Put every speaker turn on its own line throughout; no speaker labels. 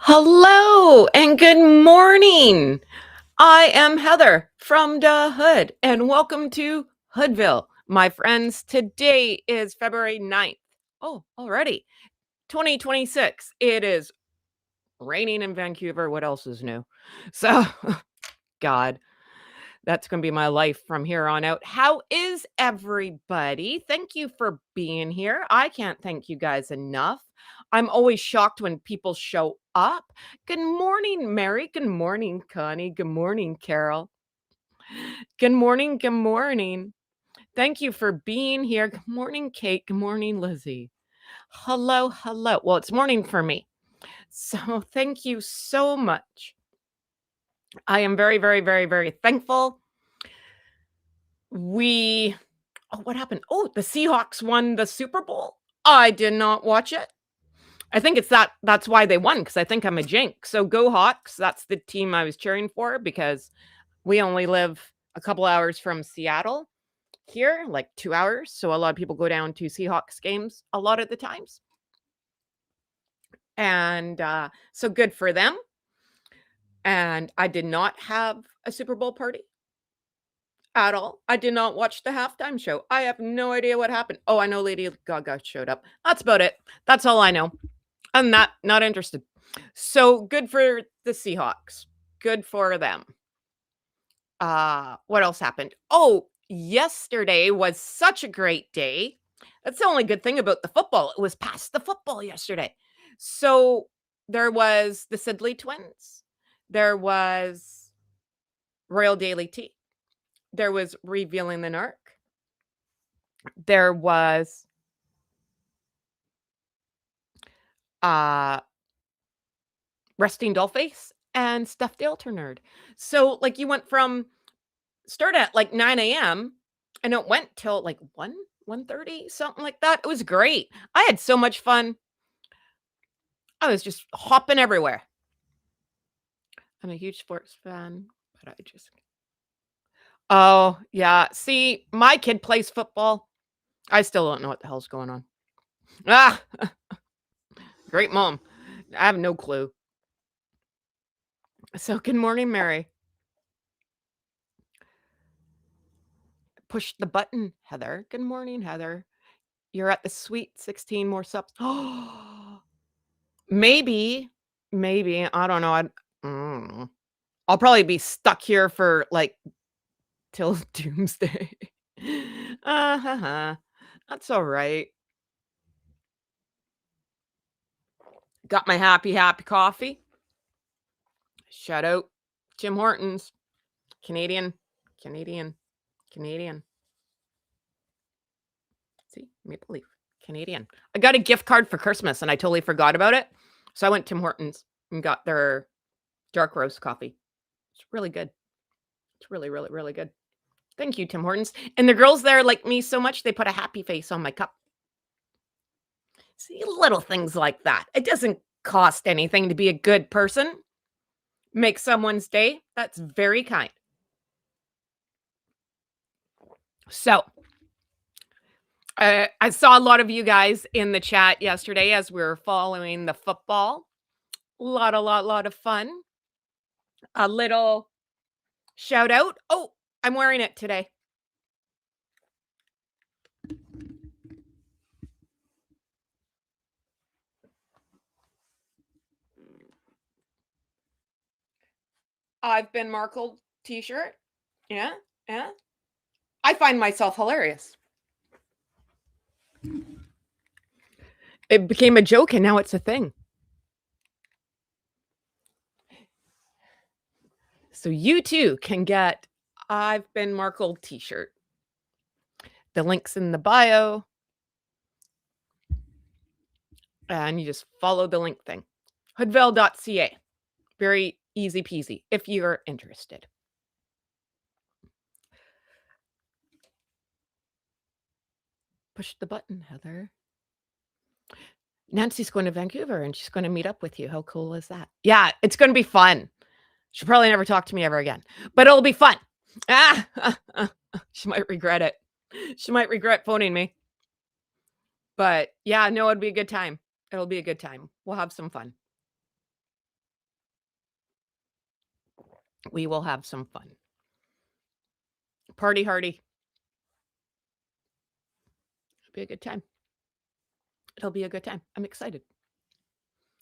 Hello and good morning. I am Heather from the Hood and welcome to Hoodville. My friends, today is February 9th. Oh, already 2026. It is raining in Vancouver. What else is new? So, God, that's going to be my life from here on out. How is everybody? Thank you for being here. I can't thank you guys enough. I'm always shocked when people show up. Good morning, Mary. Good morning, Connie. Good morning, Carol. Good morning. Good morning. Thank you for being here. Good morning, Kate. Good morning, Lizzie. Hello, hello. Well, it's morning for me. So thank you so much. I am very, very, very, very thankful. What happened? Oh, the Seahawks won the Super Bowl. I did not watch it. I think that's why they won, because I think I'm a jinx. So go Hawks. That's the team I was cheering for because we only live a couple hours from Seattle here, like 2 hours. So a lot of people go down to Seahawks games a lot of the times. And so good for them. And I did not have a Super Bowl party at all. I did not watch the halftime show. I have no idea what happened. Oh, I know Lady Gaga showed up. That's about it. That's all I know. I'm not interested. So good for the Seahawks. Good for them. What else happened? Oh, yesterday was such a great day. That's the only good thing about the football. It was past the football yesterday. So there was the Sidley twins. There was Royal Daily Tea. There was Revealing the Narc. There was uh Resting Dollface and Stuffed Alternerd. So like you went from start at like 9 a.m. and it went till like 1:30, something like that. It was great. I had so much fun. I was just hopping everywhere. I'm a huge sports fan, but I just Oh, yeah. See, my kid plays football. I still don't know what the hell's going on. Ah, great mom. I have no clue. So, good morning, Mary. Push the button, Heather. Good morning, Heather. You're at the sweet 16 more subs. Maybe, maybe. I don't know. Mm. I'll probably be stuck here for like till doomsday. Uh-huh. That's all right. Got my happy coffee. Shout out Tim Hortons. Canadian, Canadian, Canadian. See, Maple Leaf, Canadian. I got a gift card for Christmas and I totally forgot about it. So I went to Tim Hortons and got their dark roast coffee. It's really good. It's really, really, really good. Thank you, Tim Hortons. And the girls there like me so much, they put a happy face on my cup. See, little things like that. It doesn't cost anything to be a good person. Make someone's day. That's very kind. So, I saw a lot of you guys in the chat yesterday as we were following the football. Lot of fun. A little shout out. Oh, I'm wearing it today. I've been Markled t-shirt. Yeah, yeah. I find myself hilarious. It became a joke and now it's a thing. So you too can get I've been Markled t-shirt. The link's in the bio. And you just follow the link thing. Hoodville.ca. Very easy peasy if you're interested. Push the button, Heather. Nancy's going to Vancouver and she's going to meet up with you. How cool is that? Yeah, it's going to be fun. She'll probably never talk to me ever again, but it'll be fun. She might regret it. She might regret phoning me. But yeah, no, it'd be a good time. It'll be a good time. We'll have some fun. We will have some fun. Party hardy. It'll be a good time. It'll be a good time. I'm excited.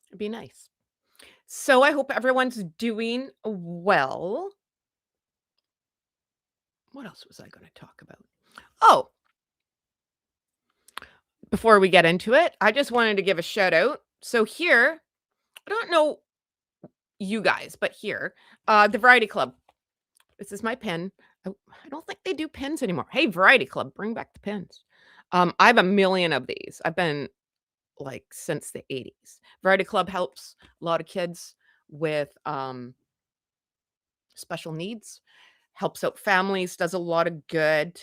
It'll be nice. So I hope everyone's doing well. What else was I going to talk about? Oh, before we get into it, I just wanted to give a shout out. So here, I don't know you guys, but here, the Variety Club. This is my pen. I don't think they do pens anymore. Hey, Variety Club, bring back the pens. I have a million of these. I've been like since the 80s. Variety Club helps a lot of kids with special needs, helps out families, does a lot of good.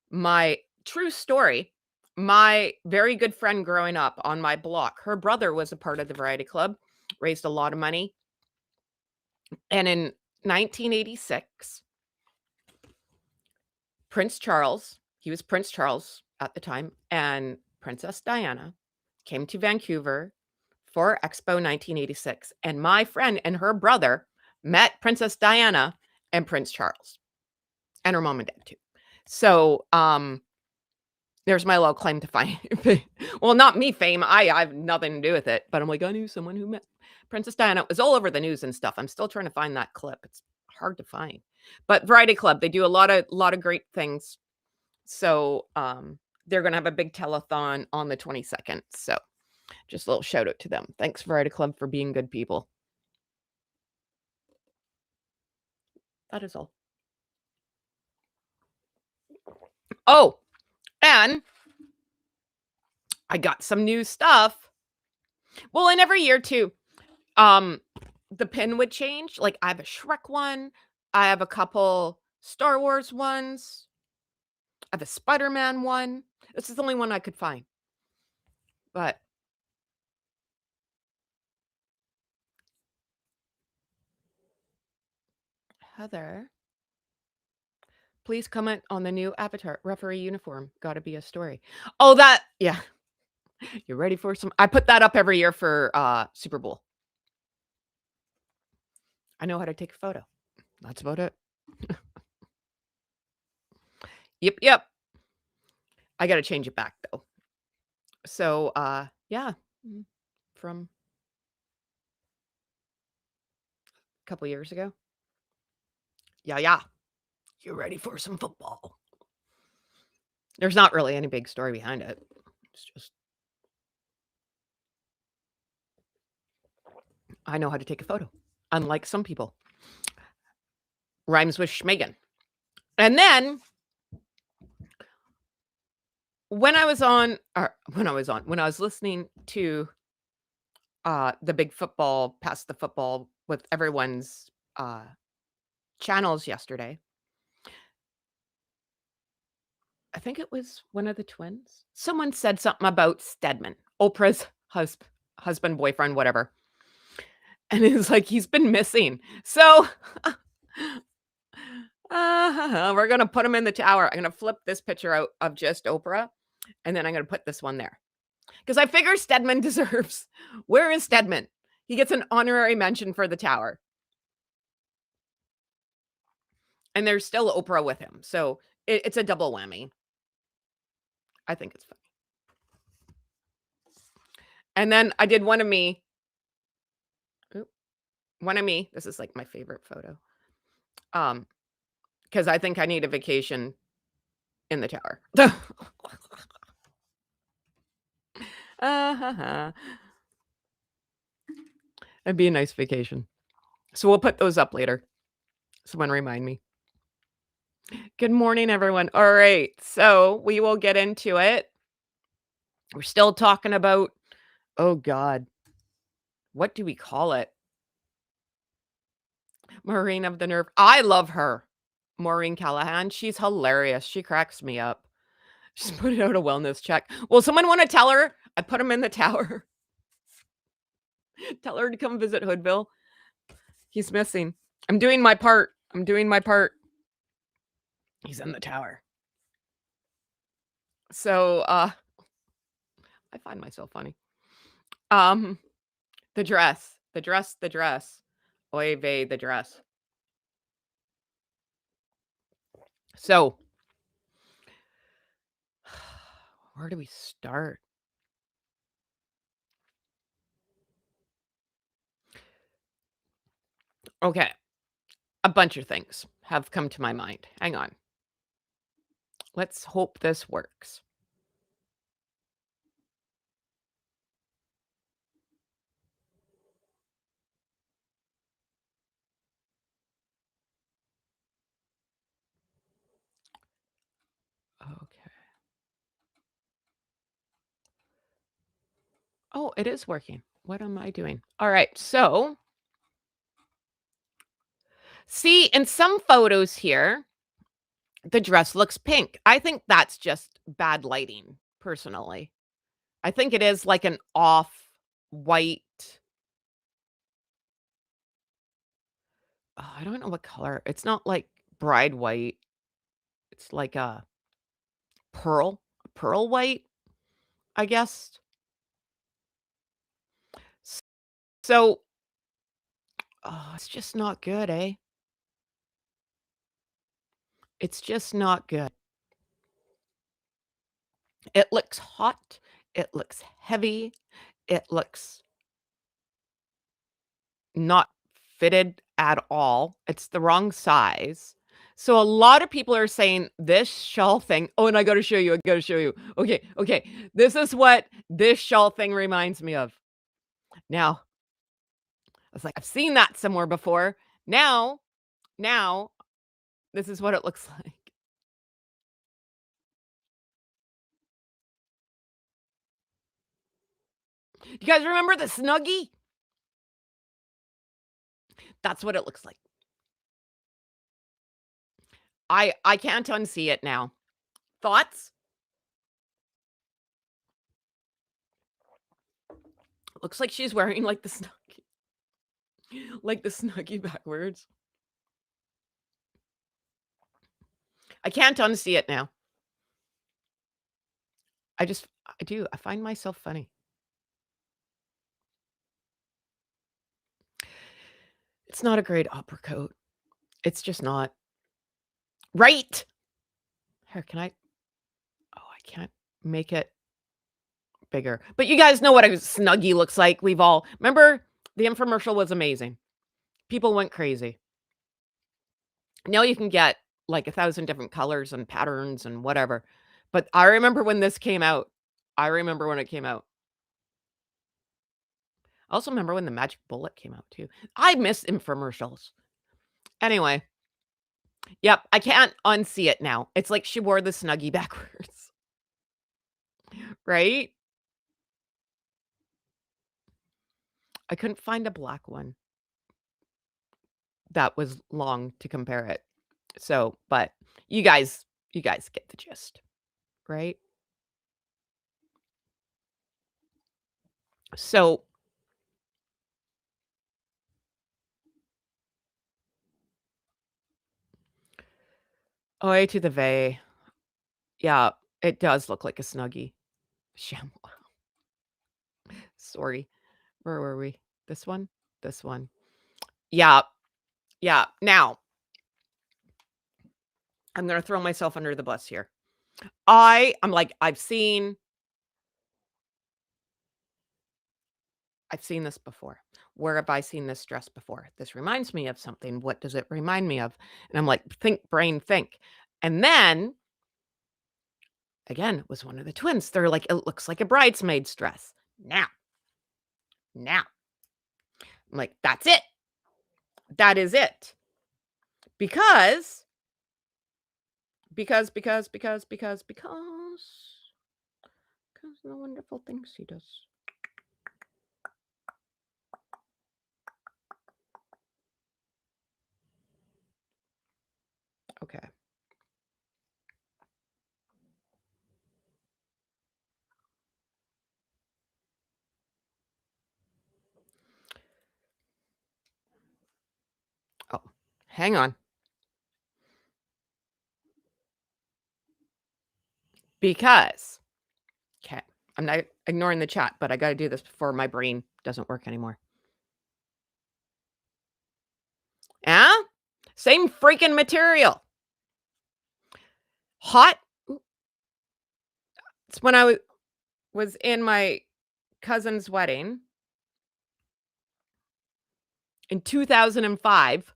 My true story, my very good friend growing up on my block, her brother was a part of the Variety Club, raised a lot of money. And in 1986, Prince Charles, he was Prince Charles at the time, and Princess Diana came to Vancouver for Expo 1986. And my friend and her brother met Princess Diana and Prince Charles, and her mom and dad too. So, there's my little claim to fame. Well, not me fame. I have nothing to do with it, but I'm like, I knew someone who met Princess Diana. It was all over the news and stuff. I'm still trying to find that clip. It's hard to find. But Variety Club, they do a lot of great things. So, they're going to have a big telethon on the 22nd. So, just a little shout out to them. Thanks, Variety Club, for being good people. That is all. Oh, and I got some new stuff. Well, and every year too, the pin would change. Like I have a Shrek one, I have a couple Star Wars ones, I have a Spider-Man one. This is the only one I could find. But Heather, please comment on the new Avatar referee uniform. Gotta be a story. Oh, that, yeah. You ready for some? I put that up every year for Super Bowl. I know how to take a photo. That's about it. Yep. I gotta change it back though. So yeah. From a couple years ago. Yeah. You ready for some football? There's not really any big story behind it. It's just I know how to take a photo, unlike some people. Rhymes with Schmegan. And then when I was listening to the big football, past the football with everyone's channels yesterday, I think it was one of the twins. Someone said something about Stedman, Oprah's husband, boyfriend, whatever. And it's like he's been missing. So we're going to put him in the tower. I'm going to flip this picture out of just Oprah, and then I'm going to put this one there. Because I figure Stedman deserves. Where is Stedman? He gets an honorary mention for the tower. And there's still Oprah with him. So it's a double whammy. I think it's funny. And then I did one of me. One of me. This is like my favorite photo. Because I think I need a vacation in the tower. It'd be a nice vacation. So we'll put those up later. Someone remind me. Good morning, everyone. All right. So we will get into it. We're still talking about, oh God, what do we call it? Maureen of the Nerve. I love her. Maureen Callahan. She's hilarious. She cracks me up. She's putting out a wellness check. Well, someone want to tell her I put him in the tower? Tell her to come visit Hoodville. He's missing. I'm doing my part. He's in the tower. So I find myself funny. The dress. Oy vey, the dress. So, where do we start? Okay, a bunch of things have come to my mind. Hang on. Let's hope this works. Okay. Oh, it is working. What am I doing? All right. So, see, in some photos here, the dress looks pink. I think that's just bad lighting, personally. I think it is like an off white. I don't know what color. It's not like bride white. It's like a pearl white, I guess. S- So, oh, it's just not good, eh? It's just not good. It looks hot. It looks heavy. It looks not fitted at all. It's the wrong size. So a lot of people are saying this shawl thing. Oh, and I got to show you. I got to show you. Okay, okay. This is what this shawl thing reminds me of. Now, I was like, I've seen that somewhere before. Now, now, this is what it looks like. You guys remember the Snuggie? That's what it looks like. I can't unsee it now. Thoughts? Looks like she's wearing like the Snuggie, like the Snuggie backwards. I can't unsee it now. I do. I find myself funny. It's not a great opera coat. It's just not. Right. Here, can I? Oh, I can't make it bigger. But you guys know what a Snuggie looks like. We've all remember the infomercial was amazing. People went crazy. Now you can get like 1,000 different colors and patterns and whatever. But I remember when this came out. I remember when it came out. I also remember when the Magic Bullet came out too. I miss infomercials. Anyway, yep, I can't unsee it now. It's like she wore the Snuggie backwards, right? I couldn't find a black one that was long to compare it. So, but you guys get the gist, right? So, Oi to the vey. Yeah, it does look like a Snuggie. Sham Sorry. Where were we? This one? This one. Yeah, yeah. Now, I'm gonna throw myself under the bus here. I'm like, I've seen this before. Where have I seen this dress before? This reminds me of something. What does it remind me of? And I'm like, think, brain, think. And then again, it was one of the twins. They're like, it looks like a bridesmaid's dress. Now, I'm like, that's it. That is it. Because, because the wonderful things he does. Okay. Oh, hang on. Because, okay, I'm not ignoring the chat, but I got to do this before my brain doesn't work anymore. Yeah? Same freaking material. Hot it's when I was in my cousin's wedding in 2005.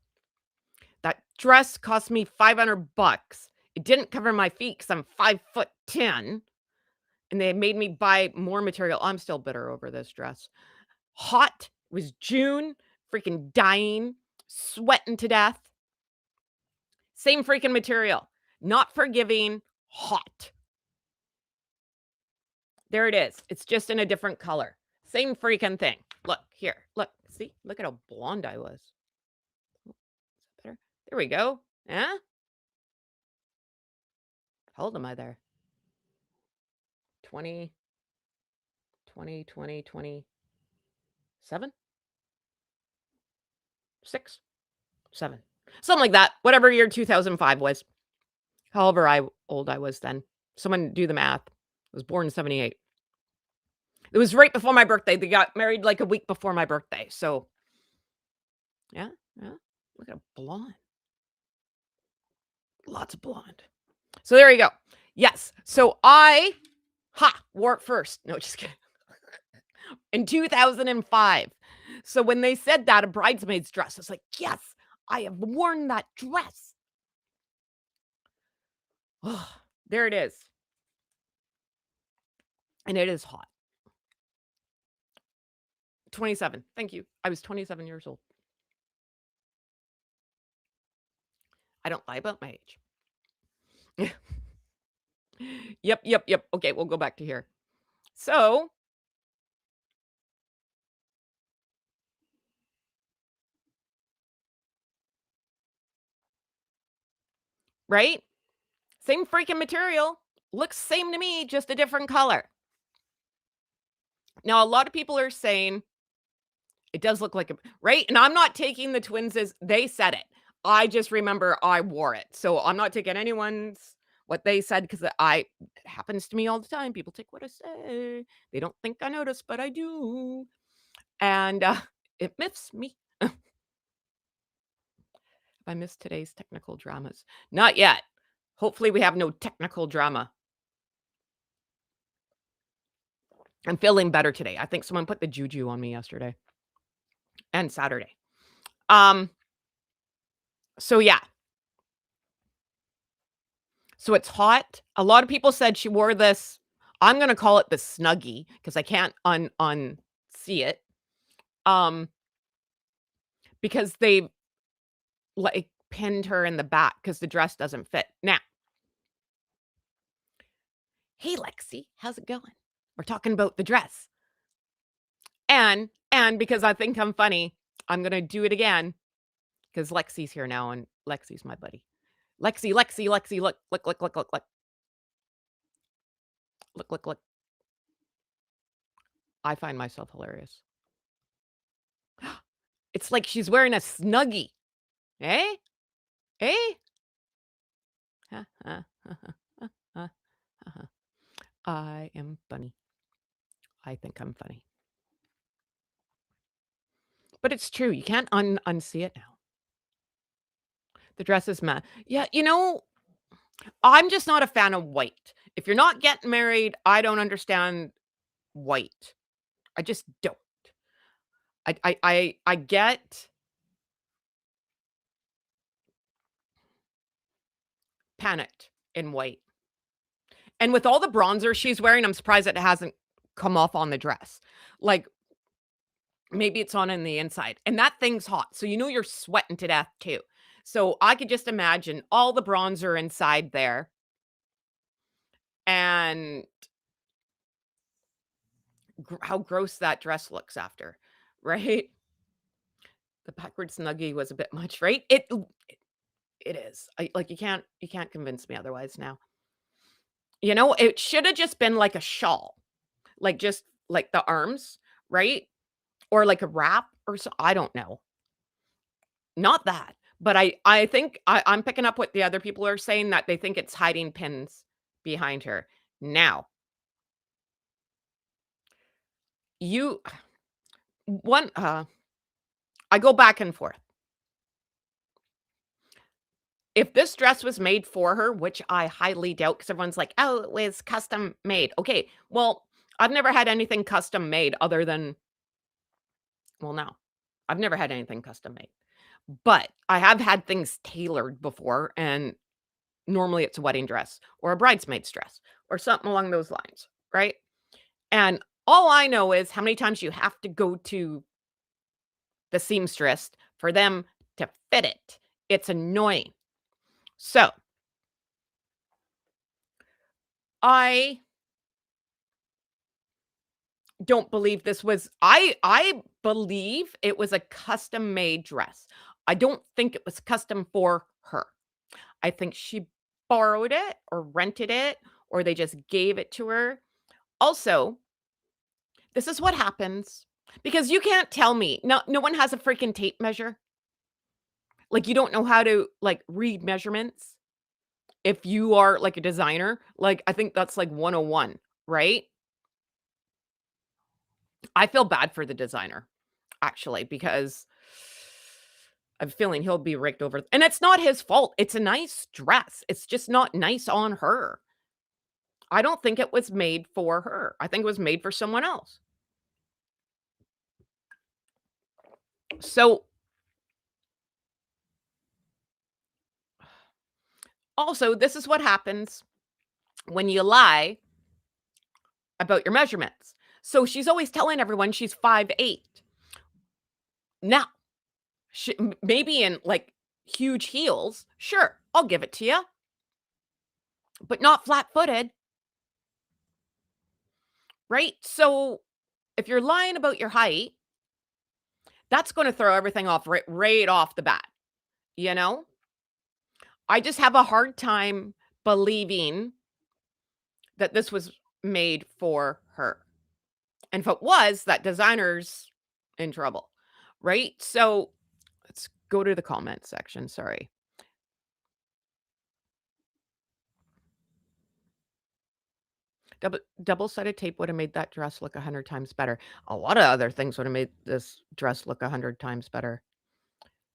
That dress cost me 500 bucks. It didn't cover my feet because 'cause I'm 5'10", and they made me buy more material. I'm still bitter over this dress. Hot, it was June, freaking dying, sweating to death. Same freaking material. Not forgiving, hot. There it is. It's just in a different color. Same freaking thing. Look, here. Look. See? Look at how blonde I was. Better. There we go. Yeah? How old am I there? 20, 20, 20, 27? 6? 7. Something like that. Whatever year 2005 was. However old I was then. Someone do the math. I was born in 78. It was right before my birthday. They got married like a week before my birthday. So, yeah, yeah. Look at a blonde. Lots of blonde. So there you go. Yes. So wore it first. No, just kidding. In 2005. So when they said that, a bridesmaid's dress, I was like, yes, I have worn that dress. Oh, there it is. And it is hot. 27. Thank you. I was 27 years old. I don't lie about my age. Yep, yep, yep. Okay, we'll go back to here. So, right? Same freaking material. Looks same to me, just a different color. Now, a lot of people are saying it does look like a right? And I'm not taking the twins as they said it. I just remember I wore it. So I'm not taking anyone's what they said because it happens to me all the time. People take what I say. They don't think I notice, but I do. And it miffs me. I missed today's technical dramas. Not yet. Hopefully, we have no technical drama. I'm feeling better today. I think someone put the juju on me yesterday and Saturday. So yeah. So it's hot. A lot of people said she wore this. I'm gonna call it the Snuggie because I can't unsee it. Um, because they like pinned her in the back because the dress doesn't fit. Now, hey Lexi, how's it going? We're talking about the dress. And because I think I'm funny, I'm gonna do it again because Lexi's here now, and Lexi's my buddy. Lexi, Lexi, Lexi, look, look, look, look, look, look. Look, look, look. I find myself hilarious. It's like she's wearing a Snuggie. Eh? Eh? Ha, ha, ha, ha, ha, ha, ha. I am funny. I think I'm funny. But it's true. You can't unsee it now. The dress is matte. Yeah, I'm just not a fan of white. If you're not getting married, I don't understand white. I just don't. I get panicked in white. And with all the bronzer she's wearing, I'm surprised it hasn't come off on the dress. Like, maybe it's on the inside. And that thing's hot, so you're sweating to death too. So I could just imagine all the bronzer inside there and how gross that dress looks after, right? The backward snuggie was a bit much, right? It is. Like you can't convince me otherwise now. It should have just been like a shawl, like just like the arms, right? Or like a wrap or so. I don't know. Not that, but I think I'm picking up what the other people are saying that they think it's hiding pins behind her. Now, you one I go back and forth. If this dress was made for her, which I highly doubt, because everyone's like, "Oh, it was custom made." Okay, well, I've never had anything custom made other than well, no. I've never had anything custom made, but I have had things tailored before, and normally it's a wedding dress or a bridesmaid's dress or something along those lines, right? And all I know is how many times you have to go to the seamstress for them to fit it. It's annoying. So, I don't believe this was I believe it was a custom-made dress. I don't think it was custom for her. I think she borrowed it or rented it or they just gave it to her. Also, this is what happens because you can't tell me no one has a freaking tape measure. Like, you don't know how to, like, read measurements if you are, like, a designer. Like, I think that's, like, 101, right? I feel bad for the designer, actually, because I'm feeling he'll be raked over and it's not his fault. It's a nice dress. It's just not nice on her. I don't think it was made for her. I think it was made for someone else. So, also, this is what happens when you lie about your measurements. So she's always telling everyone she's 5'8". Now, maybe in like huge heels, sure, I'll give it to you, but not flat footed, right? So if you're lying about your height, that's going to throw everything off right off the bat. You know, I just have a hard time believing that this was made for her. And if it was, that designer's in trouble, right? So let's go to the comment section. Sorry. Double-sided tape would have made that dress look 100 times better. A lot of other things would have made this dress look 100 times better.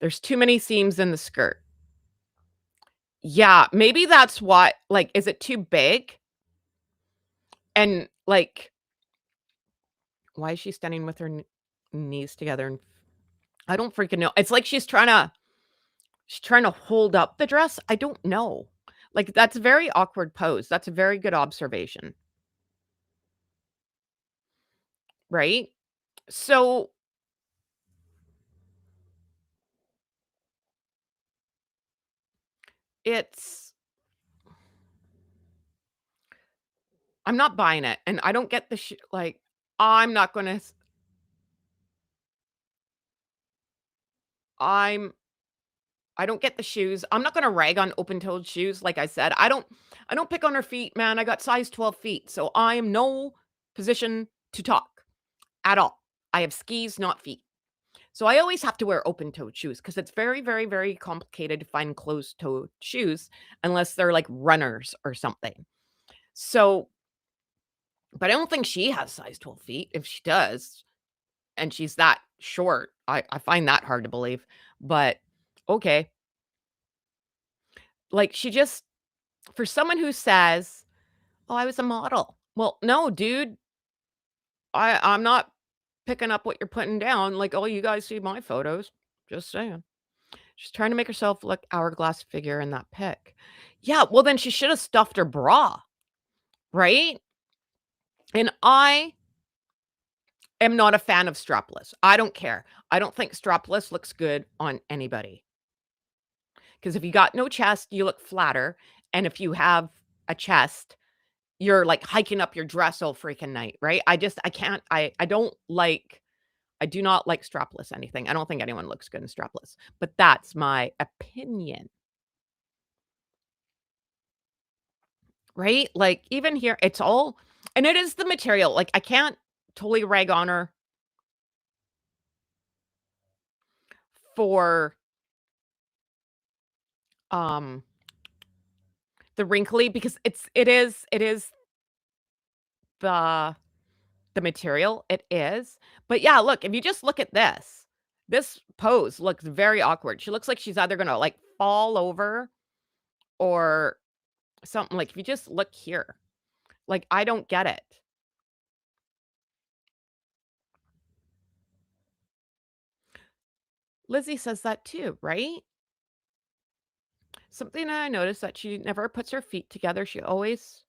There's too many seams in the skirt. Yeah, maybe that's what like, is it too big? And, like, why is she standing with her knees together? And I don't freaking know. It's like she's trying to hold up the dress. I don't know. Like, that's a very awkward pose. That's a very good observation, right? So, it's I'm not buying it, and I don't get the like, I'm not gonna s I'm I don't get the shoes. I'm not gonna rag on open-toed shoes, like I said. I don't pick on her feet, man. I got size 12 feet, so I am no position to talk at all. I have skis, not feet. So I always have to wear open-toed shoes because it's very, very, very complicated to find closed-toed shoes unless they're like runners or something. So, but I don't think she has size 12 feet. If she does, and she's that short, I find that hard to believe. But okay. Like she just for someone who says, "Oh, I was a model." Well, no, dude, I'm not picking up what you're putting down. Like, oh, you guys see my photos. Just saying. She's trying to make herself look hourglass figure in that pic. Yeah, well, then she should have stuffed her bra, right? And I am not a fan of strapless. I don't care. I don't think strapless looks good on anybody. Because if you got no chest, you look flatter. And if you have a chest, you're like hiking up your dress all freaking night, right? I can't, I do not like strapless anything. I don't think anyone looks good in strapless, but that's my opinion, right? Like even here, it's all, and it is the material. Like I can't totally rag on her for, um, the wrinkly because it is the the material, it is. But yeah, look, if you just look at this pose looks very awkward. She looks like she's either gonna, like, fall over or something, like, if you just look here, like, I don't get it. Lizzie says that too, right? Something that I noticed that she never puts her feet together, she always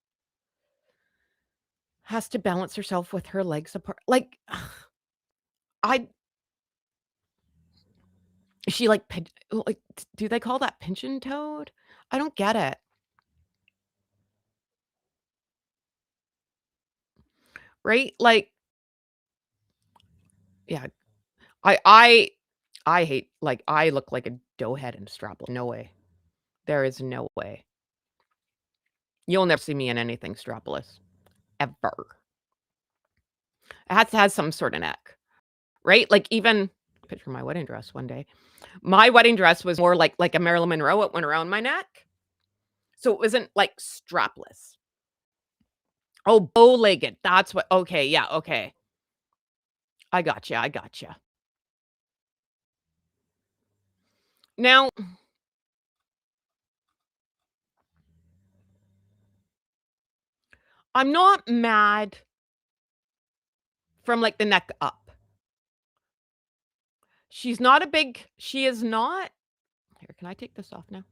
has to balance herself with her legs apart. Like, I is she like like, do they call that pigeon toed? I don't get it, right? Like, yeah, I I I hate like, I look like a doughhead in strapless. No way. There is no way. You'll never see me in anything strapless, ever. It has to have some sort of neck, right? Like, even picture my wedding dress one day. My wedding dress was more like a Marilyn Monroe, it went around my neck, so it wasn't, like, strapless. Oh, bow-legged, that's what okay, yeah, okay. I gotcha, I gotcha. Now, I'm not mad from, like, the neck up. She is not here, can I take this off now?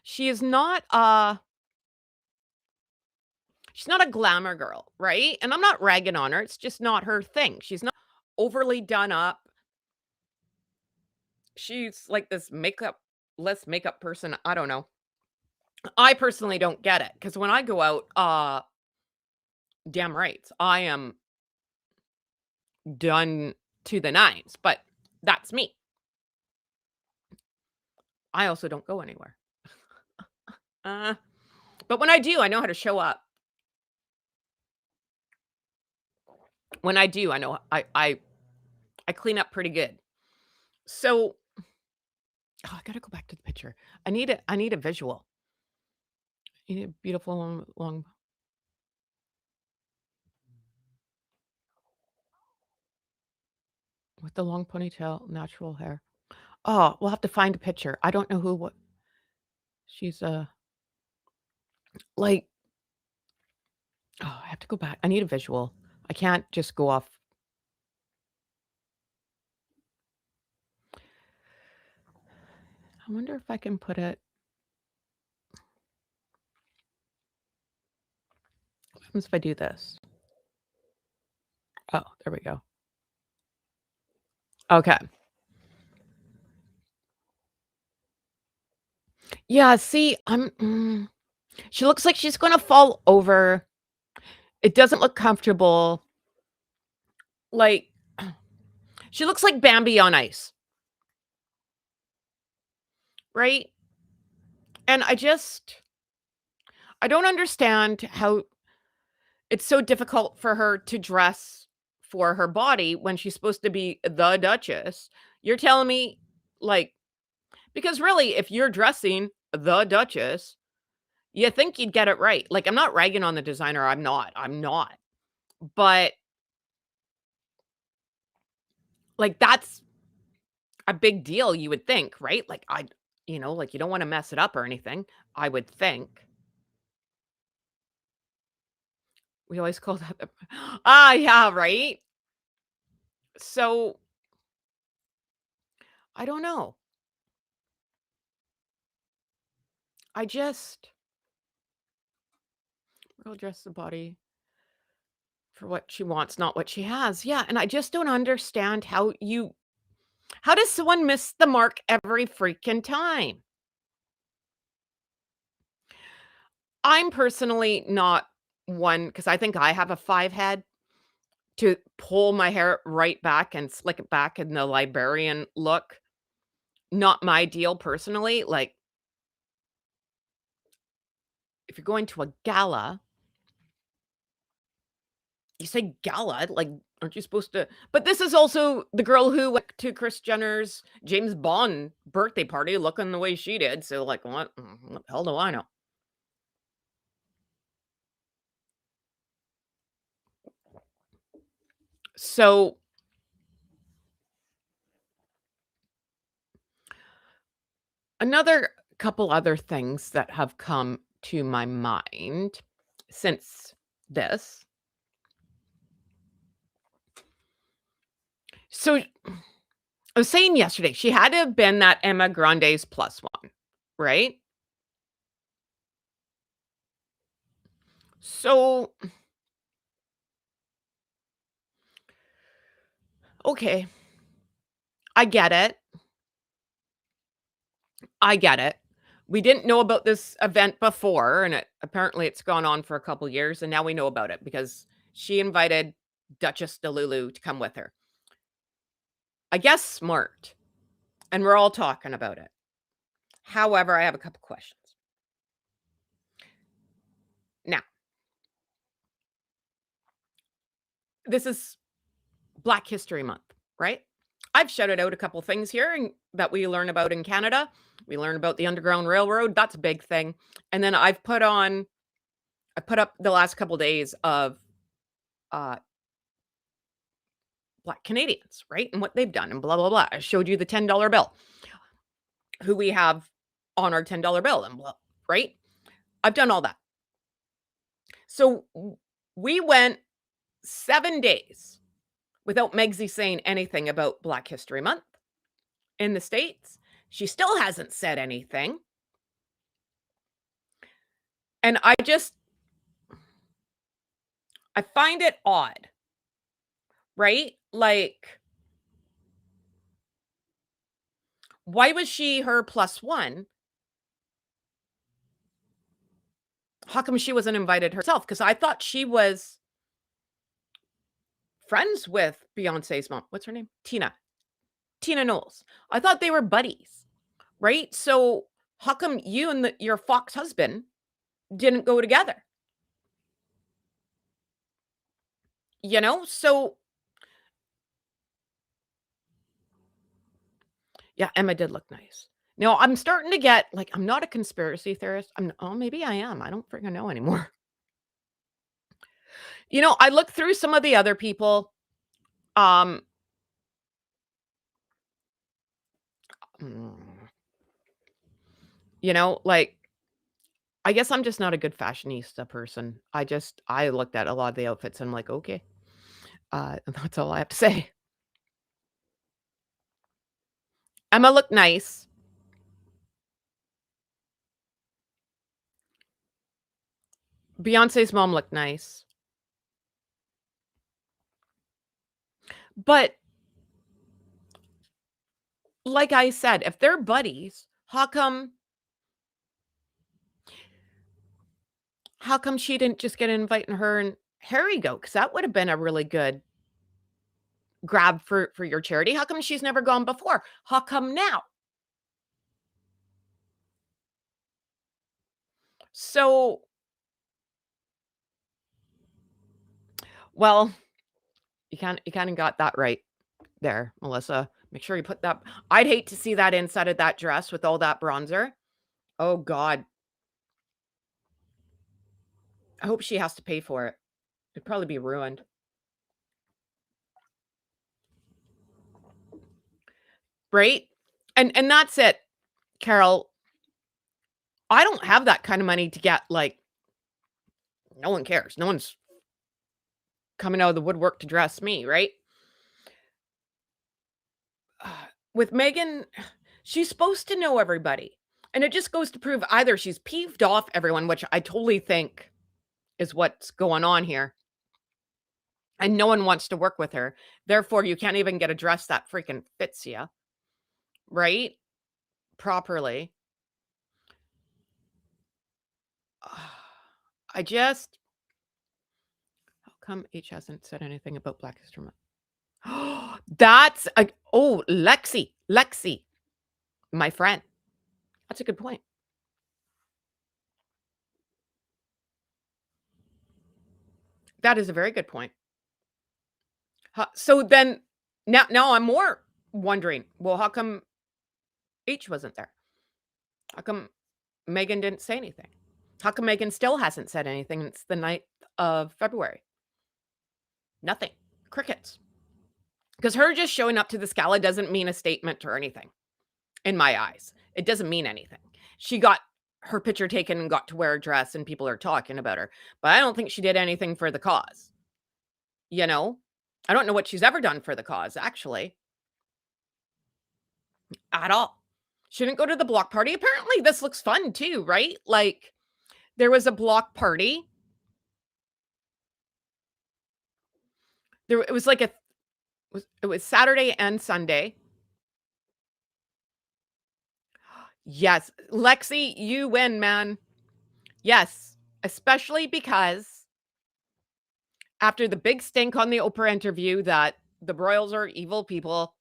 She is not, she's not a glamour girl, right? And I'm not ragging on her, it's just not her thing. She's not overly done up. She's like this less makeup person, I don't know. I personally don't get it because when I go out, damn right, I am done to the nines, but that's me. I also don't go anywhere. Uh, but when I do, I know how to show up. When I do, I know I clean up pretty good. So, oh, I gotta go back to the picture. I need a visual. You need a beautiful long with the long ponytail, natural hair. Oh, we'll have to find a picture. I don't know who what she's like oh, I have to go back. I need a visual. I can't just go off. I wonder if I can put it. What happens if I do this? Oh, there we go. Okay. Yeah, see, she looks like she's gonna fall over. It doesn't look comfortable. Like, she looks like Bambi on ice, right? And I don't understand how it's so difficult for her to dress for her body when she's supposed to be the Duchess. You're telling me, like, because really, if you're dressing the Duchess, you think you'd get it right. Like, I'm not ragging on the designer. I'm not. But like, that's a big deal, you would think, right? Like, like, you don't wanna mess it up or anything, I would think. We always call that the yeah, right? So, I don't know. I just will dress the body for what she wants, not what she has. Yeah, and I just don't understand how does someone miss the mark every freaking time? I'm personally not one because I think I have a 5 head to pull my hair right back and slick it back in the librarian look. Not my deal personally. Like, if you're going to a gala, you say gala, like, aren't you supposed to but this is also the girl who went to Kris Jenner's James Bond birthday party looking the way she did, so, like, what the hell do I know? So, another couple other things that have come to my mind since this. So I was saying yesterday, she had to have been that Emma Grande's plus one, right? So, okay, I get it. I get it. We didn't know about this event before, and apparently it's gone on for a couple years, and now we know about it because she invited Duchess DeLulu to come with her. I guess smart, and we're all talking about it. However, I have a couple questions. Now, this is Black History Month, right? I've shouted out a couple things here that we learn about in Canada. We learn about the Underground Railroad. That's a big thing. And then I put up the last couple days of uh, Black Canadians, right? And what they've done and blah, blah, blah. I showed you the $10 bill, who we have on our $10 bill and blah, right? I've done all that. So we went 7 days without Megsy saying anything about Black History Month in the States. She still hasn't said anything. And I find it odd, right? Like, why was she her plus one? How come she wasn't invited herself? Because I thought she was friends with Beyonce's mom. What's her name? Tina Knowles. I thought they were buddies, right? So how come you and your fox husband didn't go together? So yeah, Emma did look nice. Now I'm starting to get like, I'm not a conspiracy theorist. Maybe I am. I don't freaking know anymore. I looked through some of the other people. Um, mm, like, I guess I'm just not a good fashionista person. I looked at a lot of the outfits and I'm like, okay, that's all I have to say. Emma looked nice. Beyonce's mom looked nice. But like I said, if they're buddies, how come she didn't just get an invite and her and Harry go? Because that would have been a really good grab for your charity. How come she's never gone before? How come now? So, well, you kind of got that right there, Melissa. Make sure you put that. I'd hate to see that inside of that dress with all that bronzer. Oh God. I hope she has to pay for it. It'd probably be ruined. Right? And that's it, Carol. I don't have that kind of money to get like, no one cares. No one's coming out of the woodwork to dress me, right? With Meghan, she's supposed to know everybody. And it just goes to prove either she's peeved off everyone, which I totally think is what's going on here. And no one wants to work with her. Therefore, you can't even get a dress that freaking fits you, right? Properly. How come H hasn't said anything about Black History Month? Lexi, my friend. That's a good point. That is a very good point. So then now I'm more wondering, well, how come H wasn't there? How come Meghan didn't say anything? How come Meghan still hasn't said anything? It's the 9th of February. Nothing. Crickets. Because her just showing up to this gala doesn't mean a statement or anything in my eyes. It doesn't mean anything. she got her picture taken and got to wear a dress and people are talking about her, but I don't think she did anything for the cause, you know? I don't know what she's ever done for the cause, actually, at all. She didn't go to the block party. Apparently, this looks fun too, right? Like, there was a block party. There it was like a it was Saturday and Sunday. Yes, Lexi, you win, man. Yes, especially because after the big stink on the Oprah interview that the Royals are evil people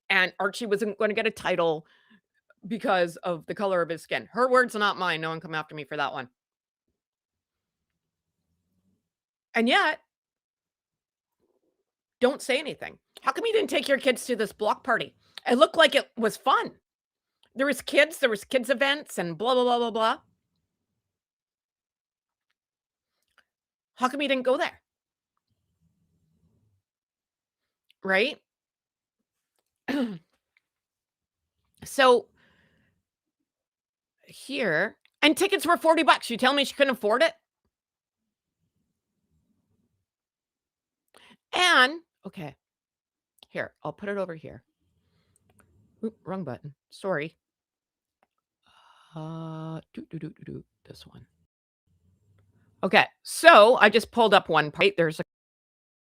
and Archie wasn't going to get a title because of the color of his skin. Her words, not mine. No one come after me for that one. And yet, don't say anything. How come you didn't take your kids to this block party? It looked like it was fun. There was kids events and blah blah blah blah blah. How come you didn't go there? Right? So here, and tickets were $40. You tell me she couldn't afford it? And okay, here, I'll put it over here. Oop, wrong button. Sorry. This one. Okay, so I just pulled up one part. There's a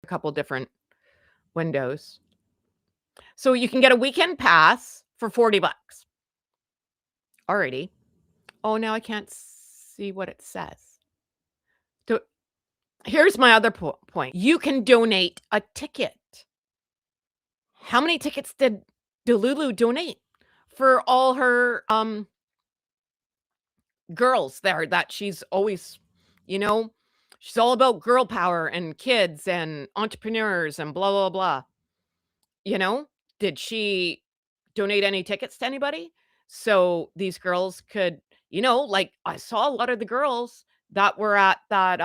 couple different windows. So you can get a weekend pass for $40. Alrighty. Oh, now I can't see what it says. So here's my other point. You can donate a ticket. How many tickets did Delulu donate for all her girls there that she's always, you know, she's all about girl power and kids and entrepreneurs and blah blah blah. You know, did she donate any tickets to anybody? So these girls could, like I saw a lot of the girls that were at that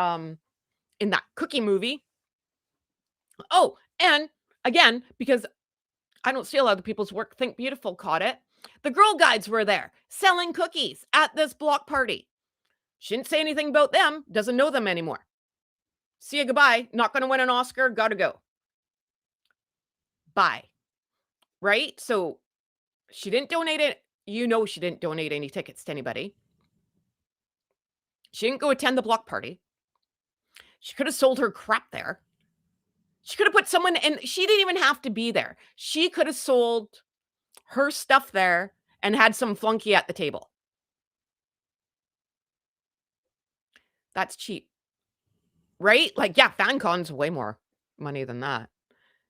in that cookie movie. Oh, and again, because I don't steal other people's work, Think Beautiful caught it. The Girl Guides were there selling cookies at this block party. She didn't say anything about them, doesn't know them anymore. See you, goodbye. Not going to win an Oscar, gotta go. Bye. Right? So she didn't donate it. She didn't donate any tickets to anybody. She didn't go attend the block party. She could have sold her crap there. She could have put someone, and she didn't even have to be there. She could have sold her stuff there and had some flunky at the table. That's cheap. Right? Like, yeah, FanCon's way more money than that.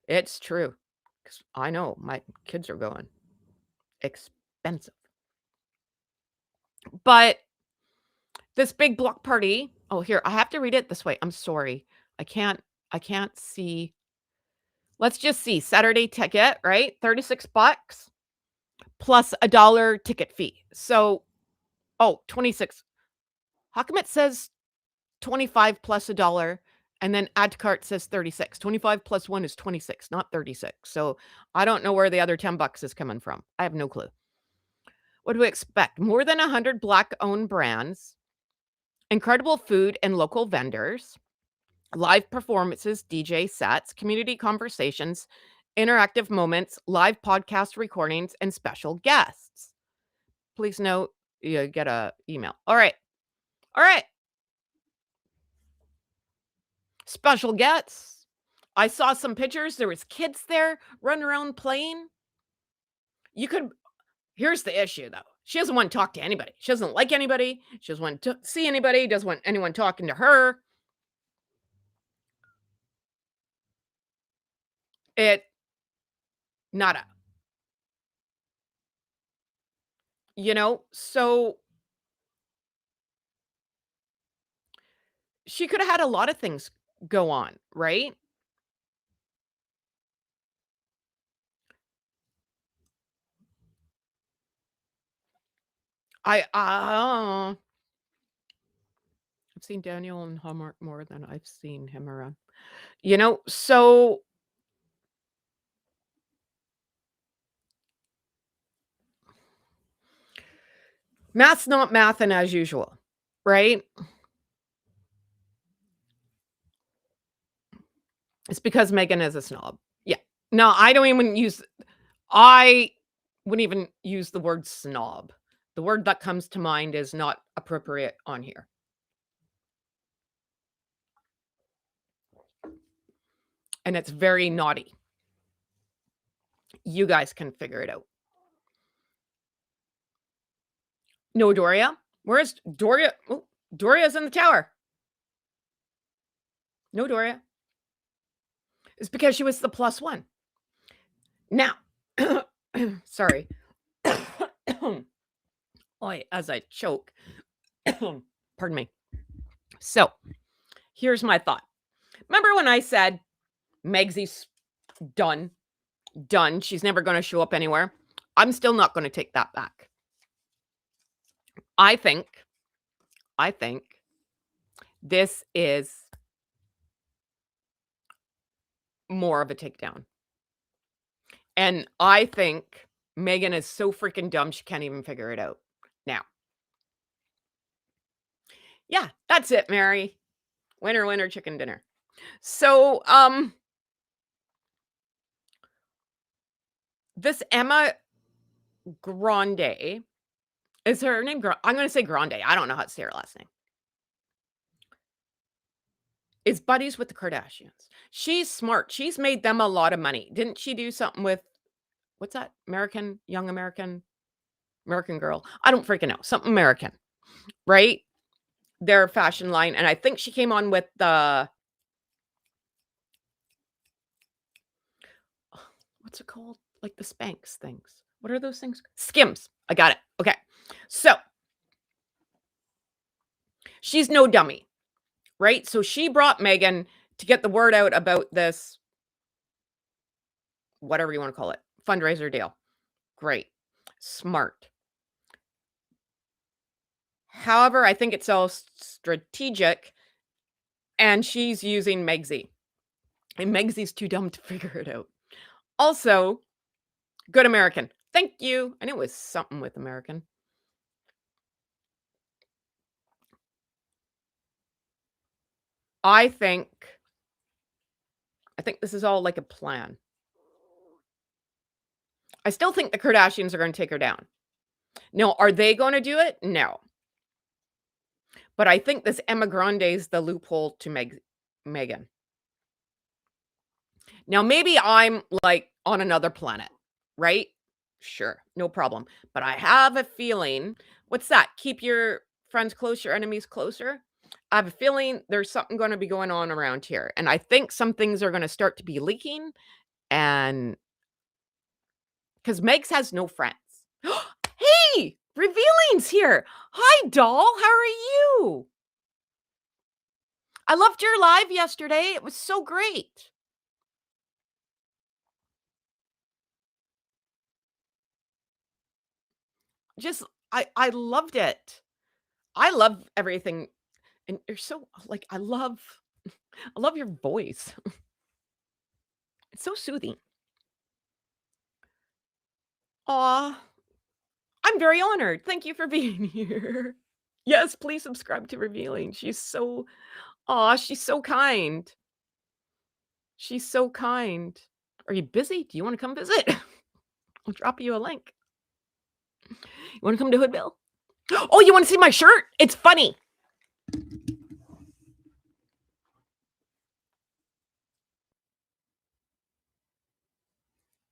It's true. Because I know my kids are going. Expensive. But this big block party, oh, here, I have to read it this way. I'm sorry. I can't see. Let's just see. Saturday ticket, right? $36 plus a dollar ticket fee. So, 26. How come it says 25 plus a dollar and then add to cart says 36? 25 plus 1 is 26, not 36. So, I don't know where the other $10 is coming from. I have no clue. What do we expect? More than 100 Black-owned brands, incredible food and local vendors, live performances, DJ sets, community conversations, interactive moments, live podcast recordings, and special guests. Please note you get a email. All right. All right. Special guests. I saw some pictures. There was kids there running around playing. Here's the issue, though. She doesn't want to talk to anybody. She doesn't like anybody. She doesn't want to see anybody. Doesn't want anyone talking to her. Nada. So she could have had a lot of things go on, right? I've seen Daniel and Hallmark more than I've seen him around. So Math's not mathin' as usual, right? It's because Megan is a snob. Yeah. No, I wouldn't even use the word snob. The word that comes to mind is not appropriate on here, and it's very naughty. You guys can figure it out. No, Doria? Where's Doria? Oh, Doria's in the tower. No, Doria. It's because she was the plus one. Now, sorry. Oi, as I choke. Pardon me. So, here's my thought. Remember when I said Megsy's done? Done. She's never going to show up anywhere. I'm still not going to take that back. I think this is more of a takedown. And I think Meghan is so freaking dumb she can't even figure it out. Now. Yeah, that's it, Mary. Winner, winner, chicken dinner. So, this Emma Grande, is her name I'm gonna say Grande, I don't know how to say her last name. Is buddies with the Kardashians. She's smart. She's made them a lot of money. Didn't she do something with what's that? Young American girl? I don't freaking know. Something American, right? Their fashion line. And I think she came on with the what's it called? Like the Spanx things. What are those things? Skims. I got it. Okay. So she's no dummy, right? So she brought Meghan to get the word out about this, whatever you want to call it, fundraiser deal. Great. Smart. However, I think it's all strategic, and she's using Megsy. And Megsy's too dumb to figure it out. Also, good American. Thank you. And it was something with American. I think this is all like a plan. I still think the Kardashians are going to take her down. No, are they going to do it? No. But I think this Emma Grande is the loophole to Meghan. Now, maybe I'm like on another planet, right? Sure, no problem. But I have a feeling, what's that? Keep your friends close, your enemies closer. I have a feeling there's something going to be going on around here. And I think some things are going to start to be leaking. And because Megs has no friends. Hey, Revealing's here. Hi, doll. How are you? I loved your live yesterday. It was so great. Just, I loved it. I love everything. And you're so like, I love your voice. It's so soothing. Aw, I'm very honored. Thank you for being here. Yes, please subscribe to Revealing. She's so she's so kind. She's so kind. Are you busy? Do you wanna come visit? I'll drop you a link. You wanna come to Hoodville? Oh, you wanna see my shirt? It's funny.